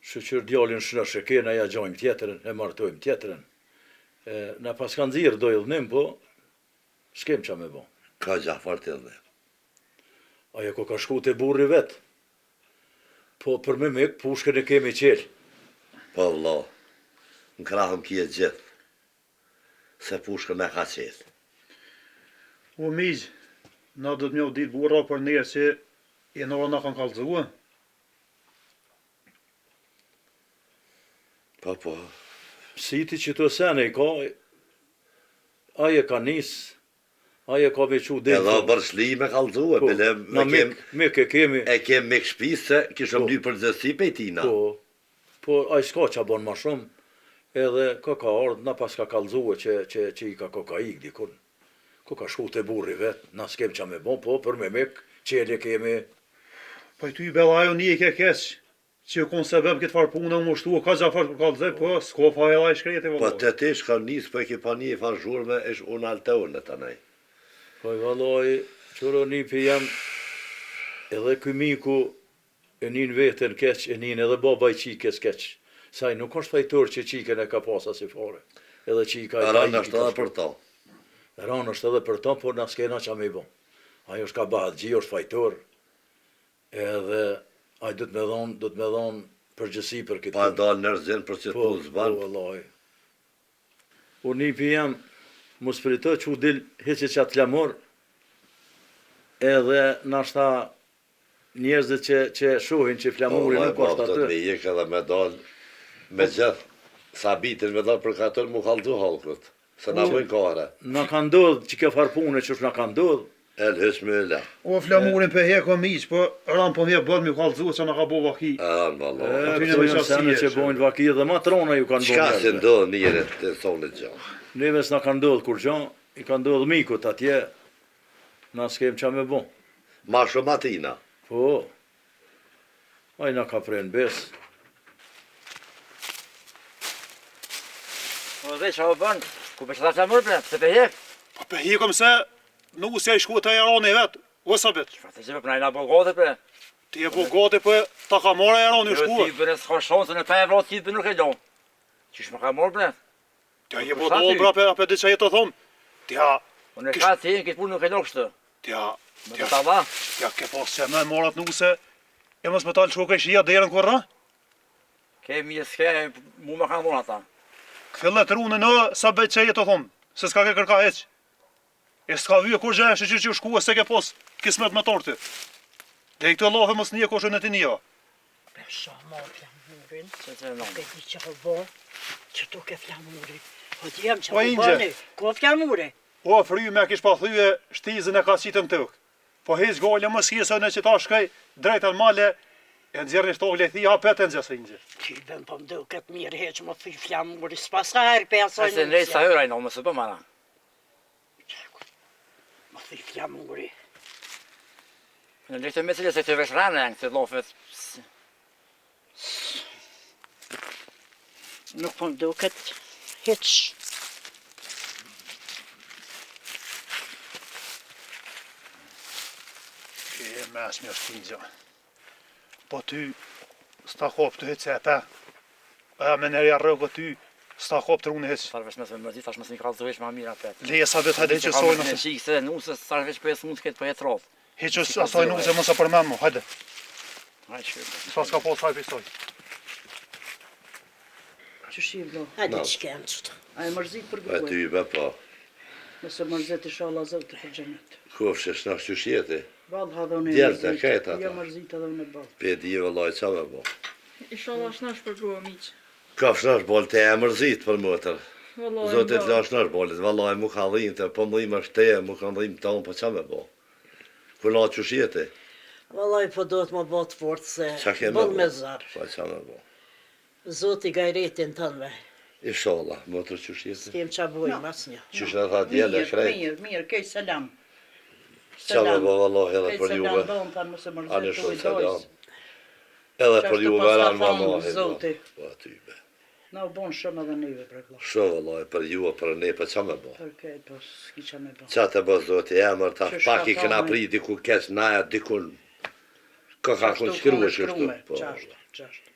Shëqër djallin shënësh e kena ja gjojmë tjetërën, e martojmë tjetërën. Na pas kanë zirë do i dhënim, po s'kem qa me bo. Ka gjafar të dhe. Aja ko ka shku të burri vetë. Po për me mik, pushkën e kemi qelë. Po vla, në krahëm kje gjithë, se pushkën e ka qelë. O mizë, na do të mjau ditë burra për njerë që e nora na kanë kalëzua. Po. Siti që të sene i ka, aje ka nisë, aje ka vequ dhe... Edhe bërshli me kalëzua, bile mik e kemi... E kem me këshpisë se kishëm dy përgjësi pe tina. Po, aje s'ka që a bon ma shumë, edhe ka ardhë, na pas ka kalëzua që i ka ik dikun. Ko ka shku të burri vetë, na s'kem qa me bon, po, për me mik, qelje kemi... Po i ty bella ajo një i ke keqë, që ju konë se bëm këtë farë punë, më shtu, ka gjafar për kalëzë, po s'ko fa e la i shkreti vëlloj. Po të ti shka njësë, po e ki pa një farë zhurme, ish unë alë të unë të nej. Po i valloj, qëro një për jam, edhe këj miku e njën vetën keq, e njën edhe baba i qikës keq. Saj nuk është fajtor që qikën e ka pasa si fare. Edhe qika i Ranë është edhe për ta. Ranë është edhe për ta, por na s'kena qa me bon. Ajo është ka bahat gji, është fajtor. Edhe ajo do të me dhonë përgjësi për këtë. Pa dalë nërëzën për që të puzë banë. Po, vallaj. Unë një për jam, mu spirito që u dil heqe që atë lamor, edhe nashta njerëzit që shohin që flamuri nuk është atë. Po, me jekë edhe me dalë, me gjithë, sabitin me dalë për katër mu kaldu halkët. Se na bojnë kare. Na ka ndodhë që ke farpune që na ka ndodhë. El hës mëlla. O flamurin për heko miq, po ran po mje bën mi kallzu që na ka bo vaki. Valla. Këto janë sene që bojnë vaki dhe matrona ju kanë Çka se bojnë. ndodh njerët të thonë gjë. Neve s'na ka ndodhë kur gjë, i ka ndodhë mikut atje. Na s'kem qa me bo. Ma shumë atina. Po. Ai na ka pren bes. Po dhe qa o bën, ku për që ta që mërë bre, se për hek. Po për hekom se nuk se i shku të Irani vet. O sa bet. Shfa të që për najna bo gati bre. Ti e po gati po ta ka marrë Irani u shku. Ti bërë s'ka shansën e pa e vratë kitë për nuk e do. Qish më ka morë bre? Ti je po dol bra apo di çaj të thon. Ti ha, Unë e ka të hin, këtë punë nuk e do kështë. ti ha. Më të ta dha. Ja ke pas se më morat nuse. E mos më tal shokë shija derën kurrë. Ke mi e s'ke, mu më ka morë ata. Këllet runë në sa bëj çaj të thon. Se s'ka ke kërka hiç. E s'ka vye kur gjë që u shku se ke pas kismet më torti. Dhe i këtë Allahu mos nije koshën e ti nia. Sa ma flamurin, Që në ke di që bo, që tu ke flamurin. Po t'jem që Po, po Inge. bani, ko flamure. O fry me kish pa thyje shtizën e ka qitën tëk. Po hiç gole mos hiesën e që ta shkoj drejt al male e nxjerrni shtole thi hapet e nxjesë Inge. Ty ben po mdo këtë mirë heq më thy flamuri, s'pas ka herë pe asoj se në sa hëra i në, më së bëm ana. Më thy flamuri. Në lehtë me cilë se të vesh rane janë këtë lofet. Nuk po mdo këtë heq. Ke mes me shtinja. Po ty sta hop të hiç e pa. A me nërja rrugë ty sta hop të runë hiç. Sarvesh me mërzi, tash mësë një kallëzovesh ma mirë apet. Leja sa vet hajde që sojnë Në ose. qikë se nusës, sarvesh për e së mund të ketë për e të rodhë. Hiç asoj nuk se mos e përmend mo, hajde. Hajde shkërë. Sa s'ka pas hajde soj. Që shqip do? Hajde që kemë qëtë. A e mërzit për E gëgoj? ty be po. Nëse mërzit i shala zotë për gjenet. Kofshë s'na shqyshjeti. Balë hadhe unë e Djelë, mërzit. kajtë ata. Jo mërzit edhe unë e balë. Pe di vëllaj qa me bo. Inshallah shnash për grua miq. Kafsh nash bol të e mërzit për mëtër. Wallahi. Zotit ba. lash nash bolit, vëllaj mu ka dhim të, po më dhim është te, mu ka dhim të unë, po qa me bo. Kur la qyshjeti, Vallaj po do të më botë fort se qa ke me bëll bo. me zarë. Po qa me bo. Zoti gajretin tënve. Inshallah, mëtër qyshjeti. S'kem qa bojmë asë një. Qysh në tha djele krejt. Mirë, kej selam. Qa me bo vëllaj edhe Kej për selam juve. do në thanë mëse Ani mërzit të shumë ujdojës. selam. Edhe Qa për është juve pas ka ranë thonë vëllaj. Zoti. Po aty be. Na u bon shumë edhe neve për vëllai. Shë vëllaj, për juve, për ne, për qa me bo. Për kej, po s'ki qa me bo. Qa të bë zoti emër, ta Që pak i shka këna thonë? pri diku kesh naja dikun. Ka kun shkruhe kështu. Po, Qashtë.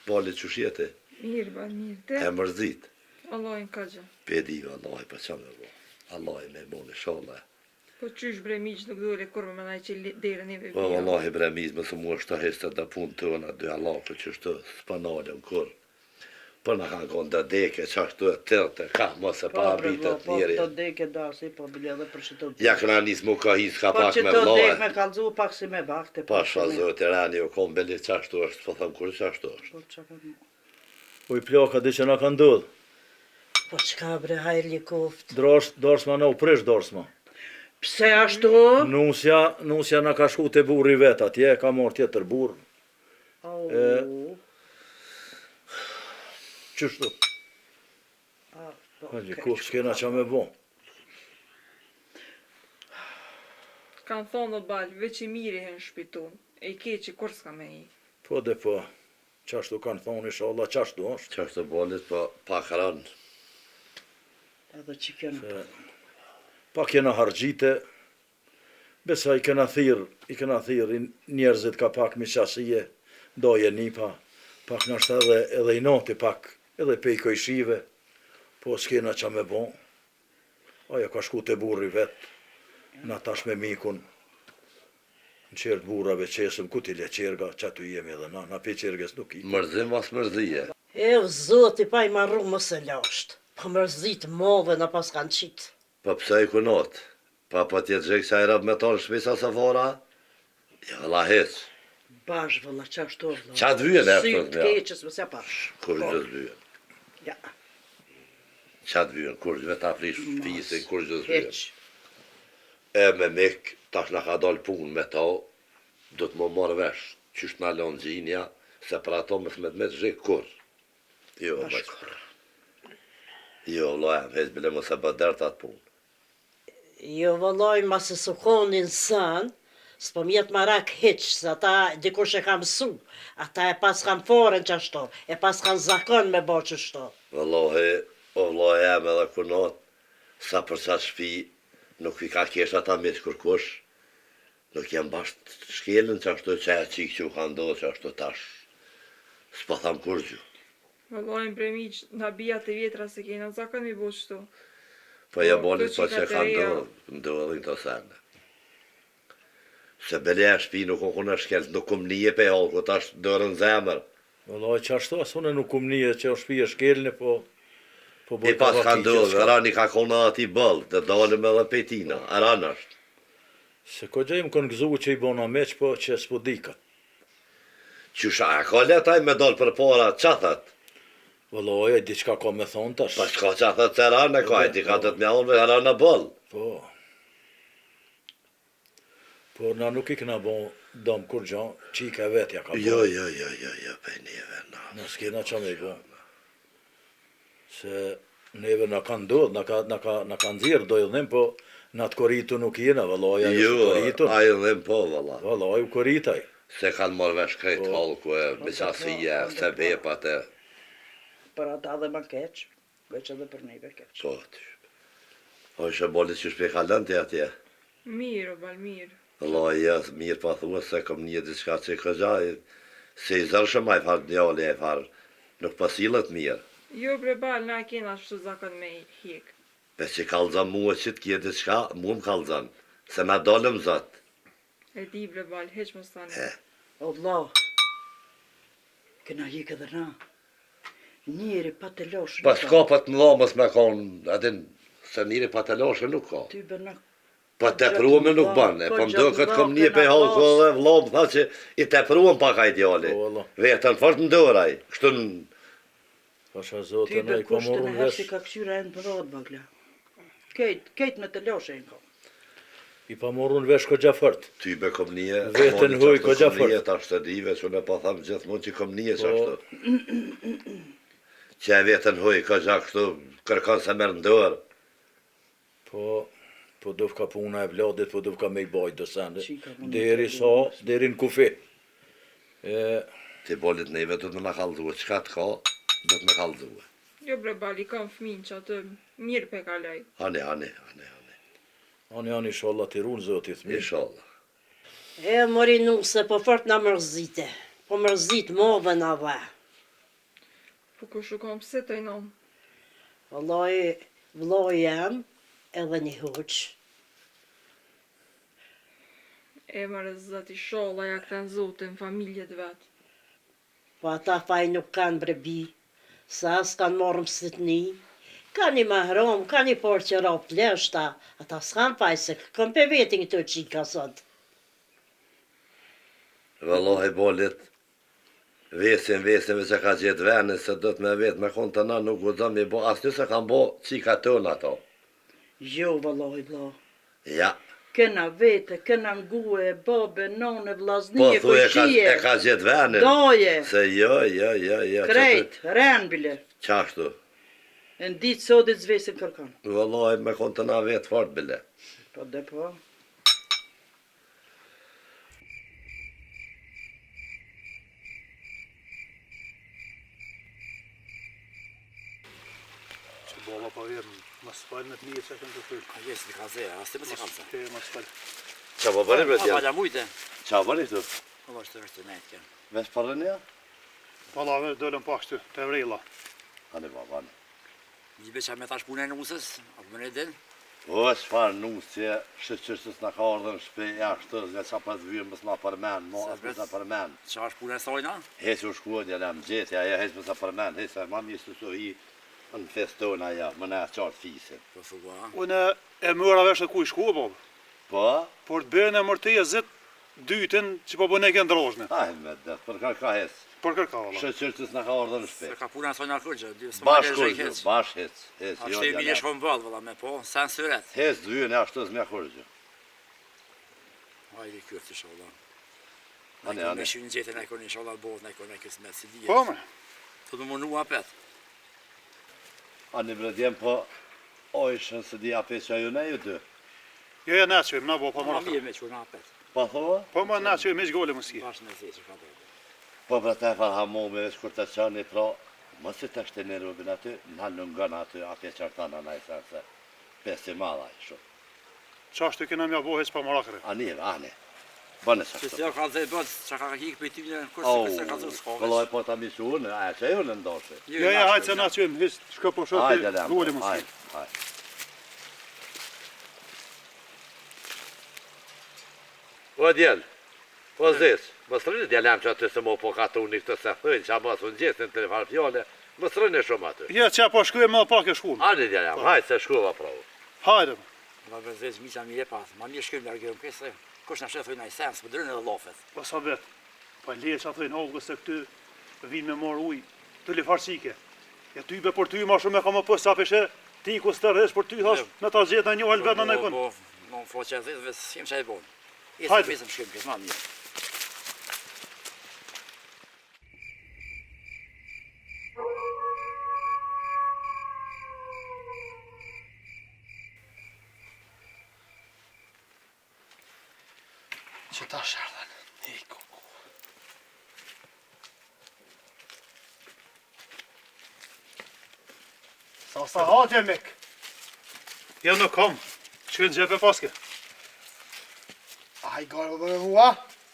boli qyshjeti, Mirë, ba, mirë. e Te, mërzit. Allah në ka gjë. Pedi vëllaj, për qa me bo. Allah i me moni sholle. Po qysh bre miq nuk dole kur me naj që derën neve Po vëllaj i bremiz, më së mua shta heste dhe pun të ona, dy alafë që shtë s'panalëm kur. Po në kanë konë dhe deke, që ashtu e tërte, ka mëse Po, pa bre, abitet po, njeri. të deke darsi, po bile edhe për që të Ja këna njës mu ka his ka Po pak që me të dek vëllaj. me kalzu pak si me vakte. Pasha zoti rani o kom beli që ashtu është, po thëmë kur që ashtu është. Po qa ka mu. Po i plaka dhe që na ka ndodhë. Po qka bre hajli koft. Dorsma na u prish dorsma. Pse ashtu? Nusja na ka shku te burri vet atje, ka marrë tjetër burr. Au. Qështu? Po, Hajde, okej. ku s'kena qa me bo. Kanë thonë o balë, veç i miri hen shpitun. E i keqi kur s'ka me i. Po dhe po, qashtu kanë thonë inshallah, qashtu është. Që ashtu bolit, po pak ranë. Edhe që kënë. Pa kena hargjite, besa i kena thirë njerëzit ka pak miqasie, doje nipa, pak nështë edhe i noti pak, edhe pe i kojshive, po s'kena qa me bon. Aja ka shku te burri vet, na tash me mikun, në qertë burrave qesëm, ku t'i le qerga, që tu jemi edhe na pe qerges nuk i. Mërzim mas mërzije. E zoti pa i marru më se lasht. Po mërzit move në pas kanë qitë. Po pse i kunot? Pa tjetë gjekë që a i rab me tonë shpisa se fora? Ja, la heq. Bash, vëlla, qa ashtu vëlla. Qa të vyën e Sy ashtu të të keqës, mëse pash. Kur gjës vyën. Ja. Qatë vyën, kur gjë ta prish fisin, kur gjë vyën. Heq. E me mik, tash na ka dalë punë me ta, do të më marrë vesh, qysh na lënë gjinja, se për ato më thmet me të zhik kur. Jo, Bashkur. jo, loja, veç bile mos e bë dert atë punë. Jo, vëlloj, ma se së konin sën, s'po mjetë marak hiq, se ata dikush e kam mësu. Ata e pas kam foren që ashto, e pas kam zakon me bo që ashto. Vëllohi, o vëllohi jam edhe kunot, sa për sa shpi, nuk i ka kesh ata me të kërkush, nuk jam basht shkelën që ashtu që e qikë që u ka ndohë që ashtu tash. S'pa tham kur gjë. Vëllojnë bremiq, na bijat e vjetra se kena zakon mi bo qëtu. Po ja Po, bolit këto po që qikat ka e reja. ndohë të sene. Se belja e shpi nuk u kuna shkelt, nuk kum nije pe halku, tash dërën zemër. Vëllaj që ashtu, asune nuk kum nije që o shpije shkelni, po I pas ka ndohë, rani ka kona ati bëllë, të dalim edhe petina, aran është. Se ko gjë im kënë gëzu që i bona meq, po që s'po dika. Qysha, a ka letaj me dalë për para, qathat? Vëllaj, e diçka ka me thonë tash. Pa shka qathat të aran e ka, ti ka të të mjallën me aran e bëllë. Po. Por na nuk i këna bon dom kur gjan, qika e vetja ka bon. Jo, pe neve, na. Na s'kena qa me i bon. Se neve na kanë ndodh, na ka nxirë dojëllim, po na të koritu nuk jena, vëllaj, ajo Jo, që koritu. ajo dhe po, valla. Vëllaj, u koritaj. Se kanë marrë vesh krejt Po. halku e beqasia, se bepat e, Për ata dhe më keq, veç edhe për neve keq. po, o ishe bolit që shpe kalën të atje. Mirë, o bal, mirë. Allah, jes, mirë pa thua se kom një diçka që këgjaj, se i zërshëm a i farë djali, a i farë, nuk pasilët mirë. Jo bre bal, na kena ashtu zakon me hik. Pe që kalëzën mua që të kje diçka, mu më kalëzën, se na dalëm zëtë. E di bre bal, heq mos tani. O vlau, këna hik edhe na. Njeri pa të loshë. Pa s'ka pa të mëdhamës me konë, adin, se njëri pa të lashe nuk ka. Ty bëna Pa të prume nuk banë, po më do këtë kom një pe halko dhe vlobë, tha që i të prume pak a i djali. Po, valla. Vetën fort në doraj, kështu në... Pasha Ty zote, na për i ka kushtën e morun herë si vesh, ka këshyra e në të rodë bagla. Kejt me të loshë e në kom. i pa morun vesh ko gjafërt. Ty be kom një... Vetën huj, ko gjafër. Kom një të ashtë të dive, që ne pa thamë gjithmonë që kom një që Po. ashtu. Që e vetën huj, ka gjak kështu, kërkan se merë në dorë. Po duf ka puna e vladit, po duf ka me i bajt do sende. Qika mund Deri të sa, deri në kufi. E, Ti bolit neve do të me na kalduhe, qka të ka, do të me kalduhe. Jo bre bal, i kam fëmin që atë mirë pe kalaj. Ani, ani inshallah t'i runë zotit mirë. inshallah. E mori nuse, po fort na mërzite. Po mërzit modhe na va. Po kush u kam pse të inom. Vlloj jam edhe një huq. E mërë zëti sholla ja këta në zotin, familjet vetë. Po ata faj nuk kanë brebi, sa as kanë morë mësitni. Ka një mahrom, ka një por që ra pleshta, ata s'kan faj se këm pe vetin këto qika sot. Vëllohi bolit, vesin që ka gjithë venë, se do të me vetë me konë të na nuk gudzëm i bo, asë se kanë bo qika tënë ato. Jo, valloj, vlau. Ja, Këna vete, këna ngue, babe, none, po vlaznije, thu e kojqie. ka gjithë venë. Doje, Se jo. krejt, ren bile. Qashtu, E në ditë sotit zvesin kërkan. vëllohi me konë të na vetë fort bile. Po dhe po. Që baba pa vjerën, më spalë në të një që kënë të fyllë. A jesë di kalze, a së të mësi kalze. Ke më spalë. Qa po bëri bre A tjerë? palja mujte. Qa bëri këtu? Po vështë të rështë të nejtë kënë. Vesh parën ja? Palave dëllën pa kështu, të vrejla. Ani baba, ani. Një beqa me thash punë e nusës, apo më në din. O, shfarë nusje, shqyrësës në ka ardhën shpe jashtë, nga qa pas vyën mës ma përmen, mo Sa as mës vet? ma përmen. Qa është punë e sajna? Heq u shkuat, ja lem gjeti, aja heq mës ma përmen, heq se ma mirë së hi në feston aja, më në qartë fisin. Po thua. Unë e mëra vesh e ku i shku, babë. Po? Por të bërën e mërteje zit dytin që po bëne kënë droshne. Aj me det, për ka hes. Për kërka, valla. Shoqërës na ka ardhur në Se shtëpi. ka puna sona kërgjë, dy së Bashkë marrë kurgjë, hec. bashkë hec. A shte mi një shkon bëllë, valla, me po, sen syret. Hec dyën e ashtu s'mja kurgjë. Hajde kërë të sholla. Ane, Me ane. shumë në gjetën e kërë një sholla botë, ne kërë në kësmet si dhije. Po, me. Të të më nua pet. Ani vredjem po ojshën se di apet që ajo ne ju dy. Jo, na qëjmë, na bo, po Ma marrë. mirë me qërë në apet. Pa thova? Po, ma na qëjmë, ish gole më ski. Bashë me zesë, ka bërë. Po për te far hamomi veç kur të qani pra, mos i të shte në rubin aty, në halë nga në aty, apet qartana na i sa se pesi madha i shumë. Qashtu kena mja bo heq pa marakëre. Ani, ani. Bënë Që shakto. se jo ka dhe bëtë, që ka hikë për ty në kërë Au, se ka zërë s'ka këlloj po ta mishu unë, a që ju në ndoshe. Jo, ja, hajtë se na qëjmë, heq, shko po shote, Hajde, lem, gole më hajde, ski. hajde. Po djel, po zes, më sërëni djelem që aty se mo po ka të unë këtë se thëjnë, që a mos unë gjesën të telefon fjole, më sërëni shumë aty. Ja, që po shkuje më pak e shkunë. Ani djelem, hajde se shkuva pravu. Hajde, Ma vëzëz, mi që mi e pas, ma mirë shkëm lërgjëm këse, kush në shëthoj në i sens, më drënë edhe lofet. po sa vetë. Po le që atë në se këty vinë me marë ujë, të li farësike. Ja ty be për ty ma shumë e ka më pësë sa peshe, ti ku së të rresh për ty thash, me ta gjithë në një halë vetë në nëjkon. Po, më foqe e dhezve, s'kem që e bonë. Hajde. Esë më shkëm kësë, ma mirë. Që ta shardhen, i kuku. Sa hatje mek. Ja në kam, që në gjepe paske. Ai garë dhe hua.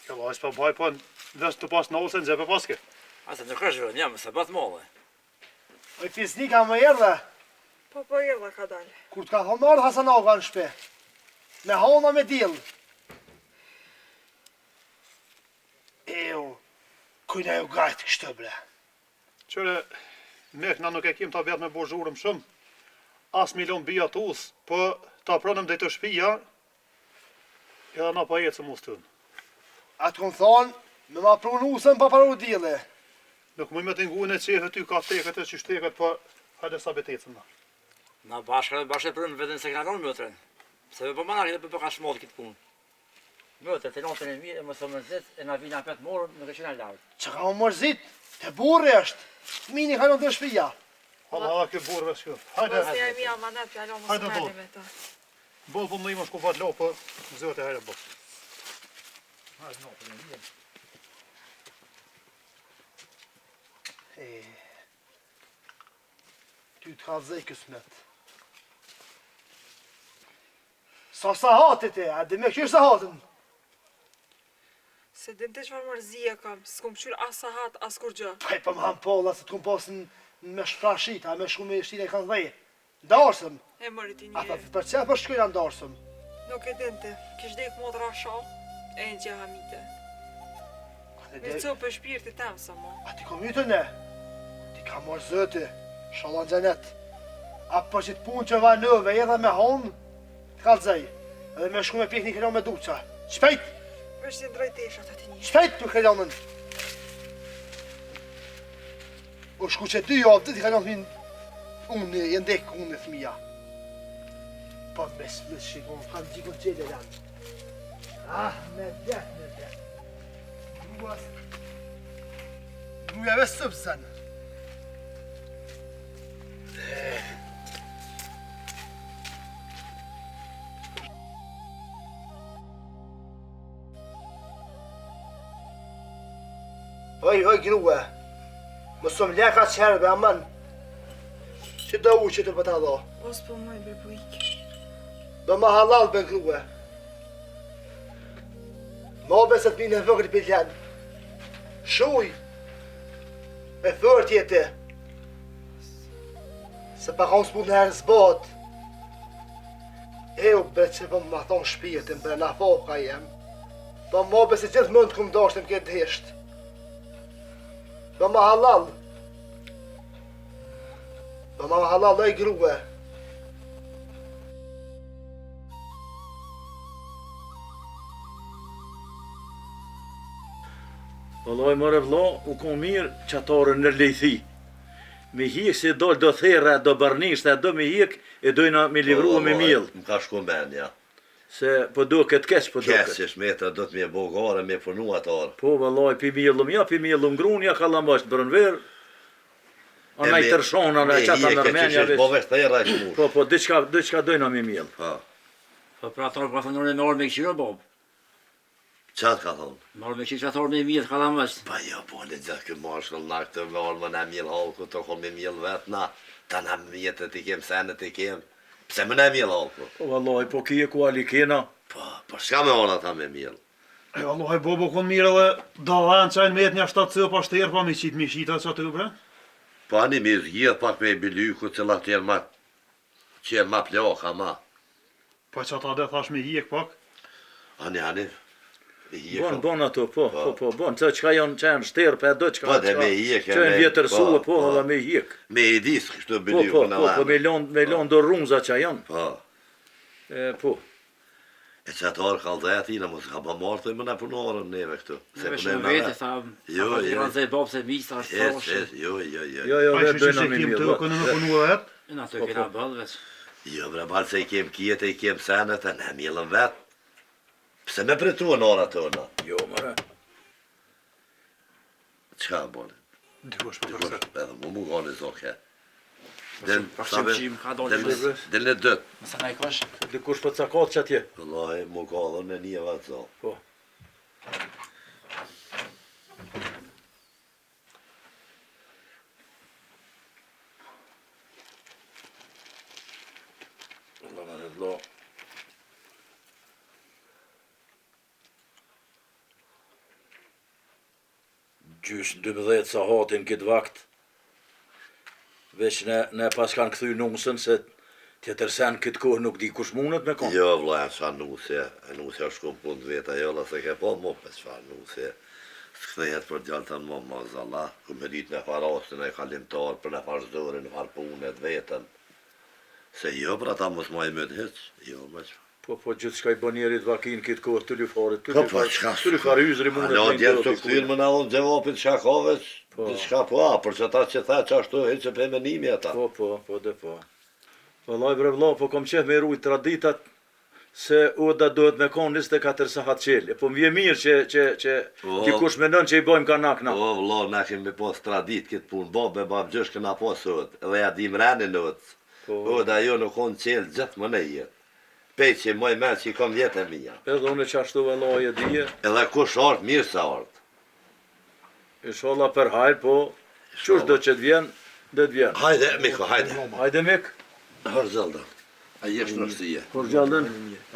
Ja la, është pa baj po në vesh të pas në ose në gjepe paske. Ase në kërshë vërën, jam, se batë molle. Oj fisnika më erdhe. Po erdha ka dalë. Kur t'ka thonë ardhë Hasan Aga në shpe. Me hona me dillë. Eo, kujna ju gajtë kështë bre. Qëre, mek na nuk e kim ta vetë me bo zhurëm shumë, as milion bia të usë, po ta pronëm dhe të shpia, ja na pa jetë së mus tënë. Atë kënë thonë, me ma prunu usën pa paru dille. Nuk mëj me të nguën e qefë ty ka teket e që shteket, po hajde sa betecën na. Na bashkë përëm vetën se këna ronë mëtërën. Se me përmanak edhe për ka shmollë këtë punë. Mëtër, të notën e mirë, e më së mërzit, e na vina petë morën, nuk e qena lartë. Që ka më mërzit, të burri është. Mini ka në të shpia. Hala, ke burve shkjo. Hajde, Mos ja mia manet fjalo mos Hajde, merrni do. me ta. bol po më ima shku fat lo, po zëtë e herë bo. Hajde notën e mirë. Ty t'ka zëj kësmet. Sa hatit e, a dhe me këshirë sa hatën. Se din të çfarë mërzie kam, s'kom qyr as sahat, as kur gjë. Paj për më hamë polla, se t'kom pasën me shprashita, me shku me shtire i kanë dhej. Ndarsëm, E mëri ti ata një. për që për shkojna ndarsëm. Nuk e dinte. Kish dek modra shoh, e në gjë hamite. Me co për shpirti tem sa mo. A ti kom ytë ne? Ti ka morë zëti, shalon gjenet. A për që t'pun që va nëve, edhe me honë, t'ka t'zej. Edhe me shku me piknik e me duqa. Shpejt, Vesh të drejteshat ati një. shpejt për kelonën. O shku që dy javë, ti ka min unë, e ndek unë e thmija. Po me smët shikon, kam gjikon qëllë e janë. Ah, me det. Gruja ve sëpsen. Oj, grua. Më sëm leka qërbe, aman. Që do u që të pëta do? Os po moj be po ik. Do ma halal be grua. Ma beset minë e vëgri piljan. Shuj. Me thërë tjete. Se pa kanë s'pu në herë zbot. E u be që vëm ma thonë shpijetin bre na foka jem. Do ma beset gjithë mund të këmë dashtim këtë heshtë. Do ma halal. Do ma halal e grua. Vallaj mëre vlla, u kon mirë qatarën në lejthi. Me hik se do therra, do barnishta, do me hik, e dojna me livru me miell. Më ka shku mendja. Se po do këtë keq, po do këtë. Keq, metra do të me bogare, me punu atar. Po vallaj, pi miellum ja, pi miellum grunja, kallambash brënver. Anaj tërshon, anaj qata nërmenja veç. Po veç therra e shmush. Po, diçka dojna me miell. Po pra atar ka thënë në orë me këshirë, Bob. Qatë ka thonë? Në orë me këshirë që atar me mjetë ka dhamë është. Pa jo, po në gjithë këtë marshall na këtë me orë më në mjell halku, të kon me mjell vetë na. Ta na mjetët i kem, senet i kem. Pse më në mjell halku? Po vallaj, po kije ku alikena. Po shka me orë ata me mjell? E Allah, bobo kon mirë edhe dalan qajnë me jetë një 7 cëp pa shterë pa me qita që aty bre? Po ani me zgjidh pak me bilyku cilat qenë ma ploka ma. Po që ata dhe thash me hjek pak? Ani. Bon ato, po, bon. Që çka janë shterë, pa do çka. Po dhe me hjek. Që janë vjetërsua, po, edhe me hjek. Me i disë kështu Po, bilyku në po, me lon do runza që janë. Po. Po. E që ato orë kalzeti, në mos ka pa martë më në punorën neve këtu. Se shumë vete, tha, Jo. Ranze Bob se mista është froshë. Jo. Jo, Pa vetë që dojna se me kim të miell. kënë në punu e vetë? Në ato kena bëllë veç. Jo, bre, balë se i kem kjetë, i kem senet, e ne mjellën vetë. Pse me pretu në ora tëna? Jo, mëre. Qa bone? Dikush për përse. Edhe mu gani zoke. Përshim ka dojnë në Del në dëtë. Mëse na i kosh. Dikush për cakat që atje. Wallahi, mu ka dhe në një vatë zonë. Po. Valla. Gjysh 12 sa hatin këtë vakt. Veç ne pas kanë këthy nusën se tjetër sen këtë kohë nuk di kush mundet me konë. Jo, vla, e qa nusje është shkum punë të veta jolla, se ke po mo për qfar nusje. S'kthehet për gjallë të në më zalla, ku me ditë me farastën e kalimtar, për në farzdore, në farpunet vetën. Se jo, për ata mos ma i mëtë heq, jo, me që. Po gjithë shka i banjerit vakin këtë kohë të lyfarit, Po, qka të lyfarhyzri mundet Alo, me djerë të këtyrë më në unë gjevapit qka kove, qka po për që ta që tha që ashtu, heq që pe menimi ata. Po. Vallaj bre vlla, po kom qef me rujt traditat, se oda dohet me konë 24 sahat qelë. Po më vje mirë që dikush menon që i bojmë kanakna. O, vlo, na kemi pos tradit këtë punë, babë gjësh këna posot, edhe ja dim rani nëtë. Oda jo në konë qelë gjithë më në jetë. Pej që moj me që i kom vjetë e mija. Edhe unë që ashtu vallaj e dije. Edhe kush artë, mirë sa artë. Inshallah për hajr, po, qush do që të vjen, dhe të vjen. Hajde, Miko, hajde. Hajde Mik. Hërgjallë. A jesh në rësije. Por gjallën,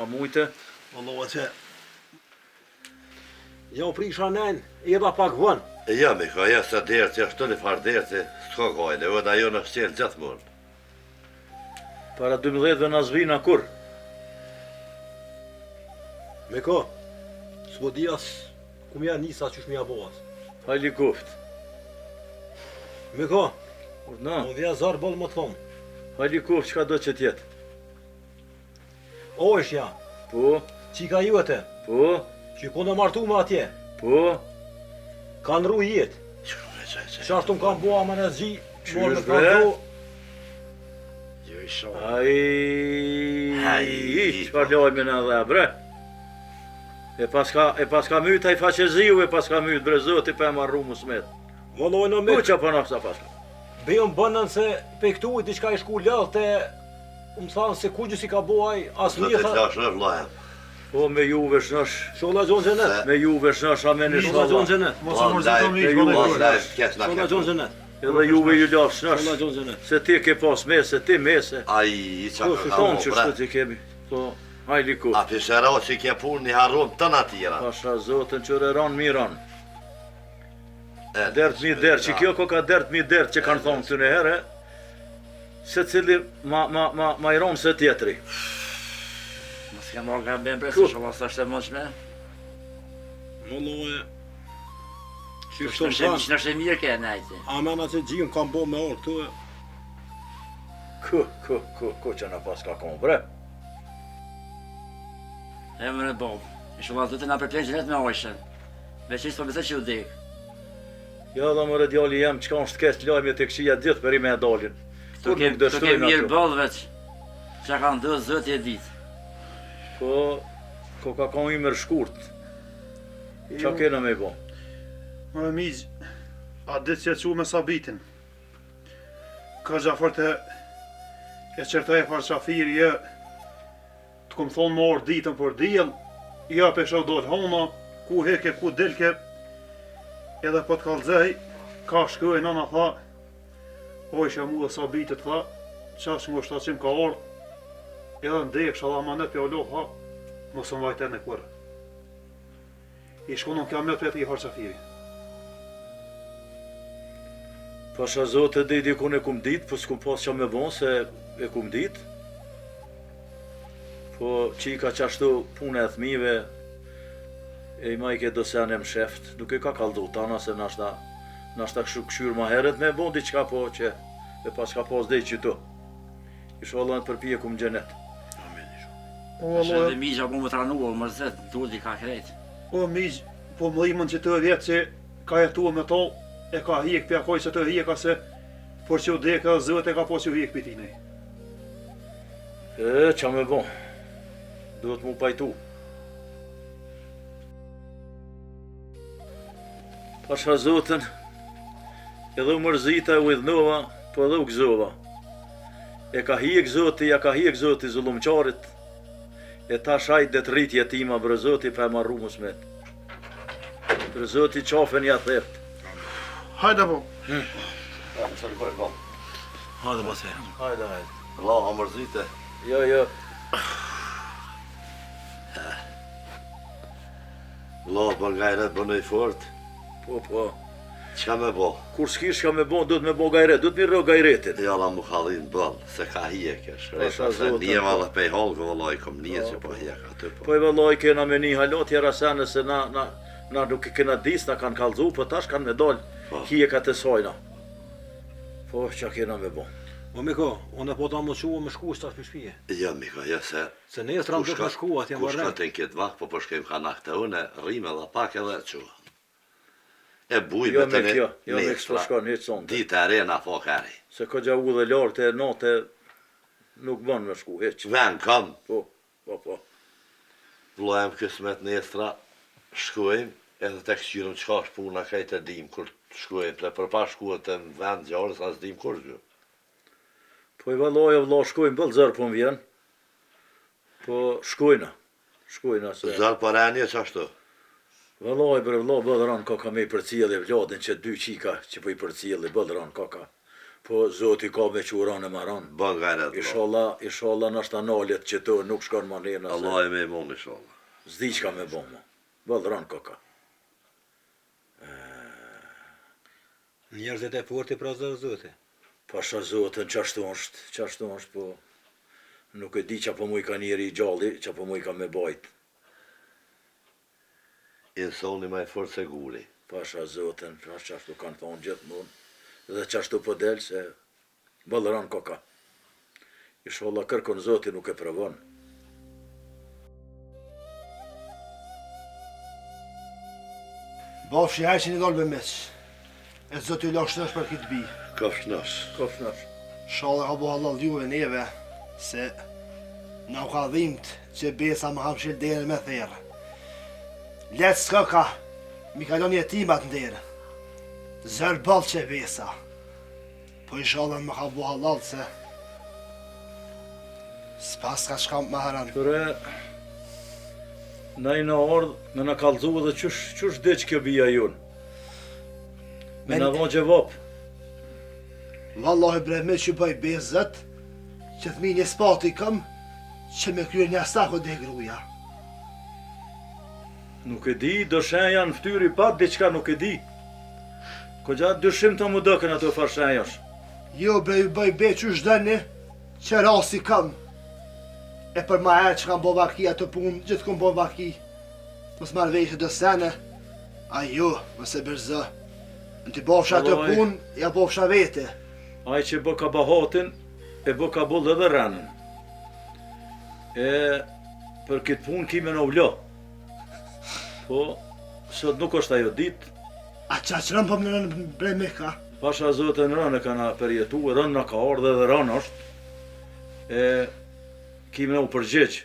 a mujte. Valla që... Jo prisha nën, edhe pak vën. Ja, Miko, ja se derë që ashtu një farë derë që s'ka gajle, oda jo në shqelë gjithë mund. Para 12 në zvina kur? Miko, s'po di as ku mja nisa qysh mja boas. Hajli kuft. Miko, Na, unë vja zarë bëllë më të thonë. hajli kuft qka do që tjetë. O është ja, Po, qika juete, po, që i kone martu me atje, po. kanë ru jetë. Që ashtu më kanë bua më në zgji, morë me bre? kanto. Ai, qëfar lojme në dhe, bre? E pas ka myt, a i faqeziu, e pas ka myt, bre, zoti pa e marru mu smet. Vallojnë Po me që pa nafsa pas ka. bejën bënën se pe këtu i diçka i shku lëllë te më thanë se ku gjësi ka buaj, as Do një të tha, flash në vlajem. Po me juve shnosh, shola gjonë zënet, me juve shnosh, a me në shola gjonë shnosh. zënet, Mos e mërzito mi, me shkone ju, kërë. Vlajem, kjesh në shola gjonë kemë. zënet, Edhe juve ju laf shola shnosh. gjonë zënet. Se ti ke pas mese, ti mese. Ai, qa Po, ka tonë mo, që bre. shtu ti kemi. Po, hajli kuft. A pishero që ke punë një harrum të në tjera. Pasha zotën që reran miran. Dert mi dert, që kjo ko ka dert mi dert që kanë thonë të në herë, se cili ma i ronë se tjetri. Mos ka marrë nga ben bre, se shumë asë është e mëqme. Vallojë, që Është shtu më thanë, në është e mirë ke najti. amena që gjim kam bo me orë këtu, Ku që në pas ka konë, bre? E më në Bob. I shumë asë të nga përplenë që vetë me ojshën. Veç ishtë po besë që u dikë. Ja dhe më djali jem, qka është kes lajme të këshia gjithë për i me dalin. Të ke mirë bëllë veç, që ka ndë zëti e ditë. Po ka i mërë shkurt. Qa kena me bo? Më mizë, a ditë që që me sabitin. Ka gjafër të e qërtaj e farë qafiri e të këmë thonë më orë ditën për djel, ja pesha dojtë hona, ku heke, ku dilke, edhe po të kalzej, ka shkëj, nana tha, o isha mu dhe sabitit tha, qash nga shtacim ka orë, edhe ndek shala manet për allo tha, mos më vajten e kërë. I shkonon kiamet për i farë qafiri. Pasha zote dhe i dikun e kum dit, po s'kum pas qa me bon se e kum dit. Po qika qashtu punë e thmive, e i majke do sen e më sheft, nuk e ka kaldu tana se nashta këshyr ma heret me bon diqka po që e pas ka pas dhe i qytu. Isha Allah në përpije kum gjenet. Shë dhe migja po më tranua, më rëzet, duhet i ka krejt. O migj, po më dhimën që të vjetë që ka jetua me to, e ka hjek për akoj që të hjeka se por që u deka zët e ka po që u hjek për ti nej. Qa me bon, duhet mu pajtu. Pasha zotën, edhe u mërzita u idhnova, po edhe u gëzova. E ka hjek zoti, ja ka hjek zoti zullumqarit, e ta shajt dhe të rritje tima bre zoti pa e marru musmet. Bre zoti qafen ja theft. Hajde po. Qërkoj bo. Hajde po se. Hajde. La, a mërzite. Jo. La, për gajret bënë i fort. Po. Qa me bo? Kur s'kish ka me bon, duhet me bo gajret, duhet mi rro gajretin. Ja la mu kallin bëllë, se ka hjekesh. Pasha Se zotën, njeva po. dhe pej holgë vëllaj kom një që po hjek aty po. Po i vëlloj kena me një halot tjera sene se na nuk e kena dis, na kanë kalzu, po tash kanë me dal hjekat e sajna. Po qa kena me bon. O Miko, unë po ta më shua me shku shtas për shpije. Ja, Miko, ja se... Se nesër anë do të shku atje më Kush ka rrejt. të në këtë vakt, po përshkem ka nakte une, rime dhe pak edhe qua. E buj Jo me me të kjo, jo me kështu shkon një sonde. Dite e rena fo kari. Se ka gja u dhe lartë e note nuk bën me shku, heq. Ven kam, Po. vlojem kësmet nestra, shkojmë, edhe të këshyrëm qka është puna kajtë e dim kur shkojmë, të përpa shkuat e në vend gjarës, as dim kur gjë. Po i valloj e vlo shkojnë, bëllë zërë po më vjen. Po shkojna se... Zërë për enje qashtu. Valloj bre vlo bëllë ranë koka me i përcjeli vladin që dy qika që po i përcjeli bëllë ranë koka. Po zoti ka me që uranë e maran. Bën gajret. Ishallah nashta nalet që të nuk shkon ma nena se... Allah e me i mon i sholla. Zdi qka me bo ma. Bëllë ranë koka. Njerëzit e forti pra zote. Pasha zotën qashtu është, po nuk e di qa po mu i ka njeri i gjalli, qa po mu i ka me bajt. Insoni ma e fort se guri. Pasha zotën, qashtu kanë thonë gjithë mund, dhe qashtu po del se bëllëran koka. Ishallah kërkon zoti nuk e pravon. Bafshi haj që një dollë me meq. E zotë i lashtësh për këtë bi. Kofshnash. Shalë ka bo halal juve neve, se na u ka dhimt që besa më kam shil dhere me therë. Letë s'ka ka, mi kalon jetimat në dhere. Zërë balë që besa. Po i shalë më ka bo halal se s'pas ka shkam më haran. Qëre, na i në ardhë, me në kalzu dhe qësh dhe që kjo bia jonë. Me në dhonë gjevap. Vallahi bre me që bëj bezët, që thmi një spati kam, që me kryer një stako dhe gruja. Nuk e di, dëshenja në ftyri pat, diqka nuk e di. Ko gjatë dyshim të më dëkën ato farshenjash. Jo bre ju bëj be që shdeni, që rasi kam. E për ma herë që kam bo vaki atë punë, gjithë kom bo vaki. Mos marrë vejtë dë sene, a jo, mëse bërzë. Në t'i bofsha atë punë, ja bofsha vete. Ai që bë ka bahatin, e bë ka bull edhe rënën. E për këtë punë kime në vlo. Po, sot nuk është ajo ditë. A qa që rënë po më në brej me ka? Pasha zotën rënë e kana përjetu, rënë në ka ardhe dhe rënë është, e kime u përgjeq.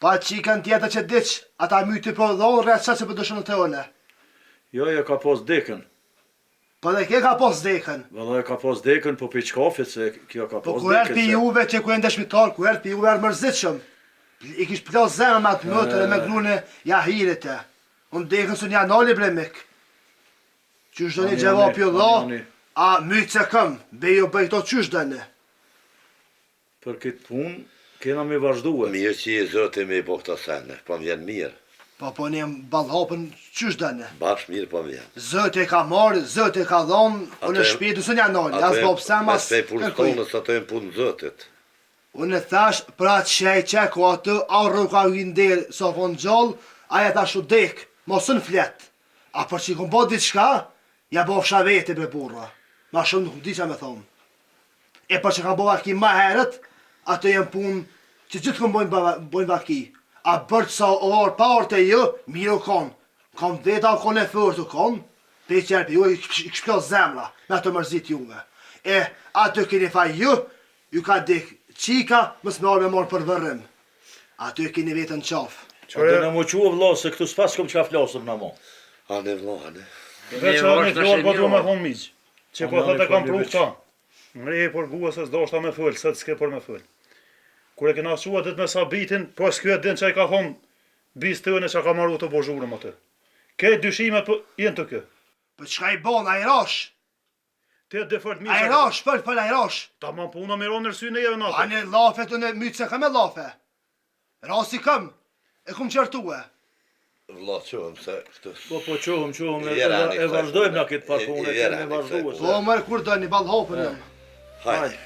Pa qikën tjetër që diq, ata myti po dhonë rrët qa që për dëshënë të one. Jo, e ka pos dekën. Po dhe ke ka pos dekën. Valla e ka pos dekën, po për qkafit se kjo ka Po pos ku erë dekën. pi juve që ku e ndeshmitar, ku erë pi juve erë mërzitshëm. I kish plos zemë me atë mëtër e me grune jahirit e. Unë dekën së një anali bre mik. Qysh do një gjeva pjo dho, a mytë se këm, bejo bëjto qysh do një. Për këtë punë, kena me vazhduhe. Mirë që i zote me i po këto sene, po më vjen mirë. Po një balhapën qysh do një. Bash mirë po më vjen. Zëti ka marrë, zëti ka dhonë, unë e shpitu së një anali, as bo pse mas Mes punë kërkuj. tonë, së të e punë zotit. Unë e thash, për atë qej që ku atë, a rrë ka vindelë, sa po në gjallë, aja ta shu dekë, mos në fletë. A për që i kom bo ditë shka, ja bo fsha vete bre burra. Ma shumë nuk di që me thonë. E për që kam bo vaki ma herët, atë jem punë që gjithë kom bojnë vaki. A bërë sa orë pa orë të ju, mirë u konë. Kom veta u konë e fërë të konë, pe i qerpi ju, i këshpjo zemra, me atë mërzit juve. E atë keni faj ju ka dikë qika, mës me orë me morë për vërrim. Aty e keni vetën qafë. A dhe në më qua vla, se këtu s'pas kom që ka flasëm në mo. Ane vlo, ane. Veç a me fjallë po du me thonë miqë, që po Ana, thët e kam me pru fali këta. Ngreje për guë se s'do shta me fëllë, se t'ske për me fëllë. Kur e kena qua dit me sabitin, po s'kyet din që i ka thonë bis të në që ka marru të bozhurëm atë. Këtë dyshimet po jenë të kë. Për qka i bon, a i rash? Të dhe fërt A i rash, për a i rash. Ta ma puna me ronë nërsy në jeve natë. A një lafe të në mytë se kam e lafe. Rasi këm, e kum qërtue. Vlo qohëm se këtë... Po qohëm, Jera, e vazhdojmë në këtë par punë, e Jera, kemi vazhduhe. Po mërë kur do një balhopën jam. Hajde.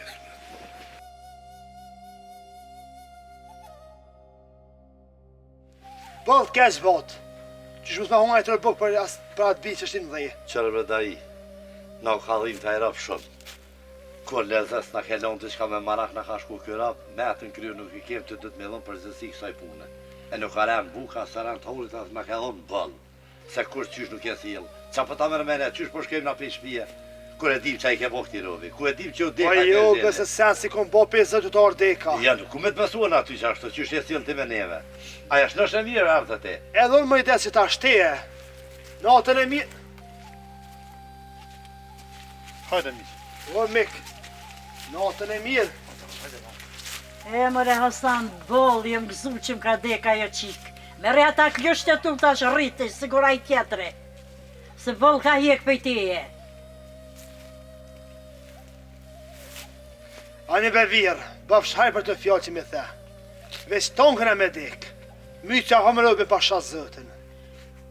Po, keq botë. Qysh mos me hongaj të rëbuk për atë bitë që është në dhejë. Qërëve da i, na u kallim të ajrap shumë. Kur lezës na kelon të qka me marak na ka shku kërap, me atë në kryu nuk i kem të dhëtë me dhëmë për zësi kësaj pune. E nuk arem buka, së arem të horit, asë me kelon bëllë. Se kur qysh nuk e thilë. Qa për ta mërmene, qysh për shkem na për shpije. Kur e dim qa i ke bo këti rovi, ku e dim që u deka Po jo, gëse sen si kom bo 50 të orë deka. Ja, nuk ku me të besuan aty që ashtu, qysh e thilë ti me neve. Aja shnosh e mirë ardhë te. Edhe unë më i desë që ta shteje. Natën e mirë. Hajde miqë. O, mik. Natën e mirë. E mëre Hasan, bol, jem gëzu që m'ka deka jo qikë. Mere ata kjështë e tu tash rritë, sigura i tjetëre. Se bol ka hjek për teje. Ani be virë, bëf shaj për të fjallë që me the. Veç tongën e me dekë. Mytë që hamë rëbe pasha zëtën.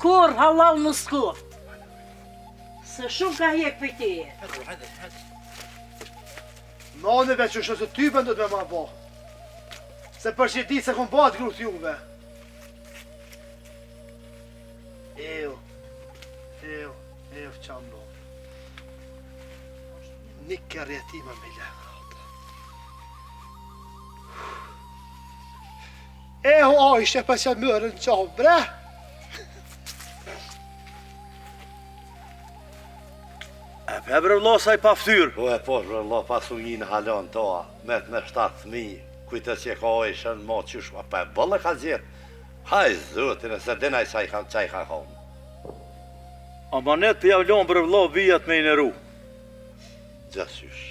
Kur halal në skoft. Se shumë ka hjek për teje. Maneve që shësë ty bëndët me ma bo. Se për që di se kom bat gruth juve. Eo qamë do. Nik kërjetima me lehë. A ishte për që mërën qavë, bre? E pebre vla sa i pa ftyrë. Po e po, rëllo, pasu një në halon toa, me 7.000, kujtë që ka ojshën, ma qysh, pa e bëllë ka gjithë. Haj zotin, e se dinaj qaj ka konë. Amanet për javlon për vla vijat me i nëru. Gjësysh.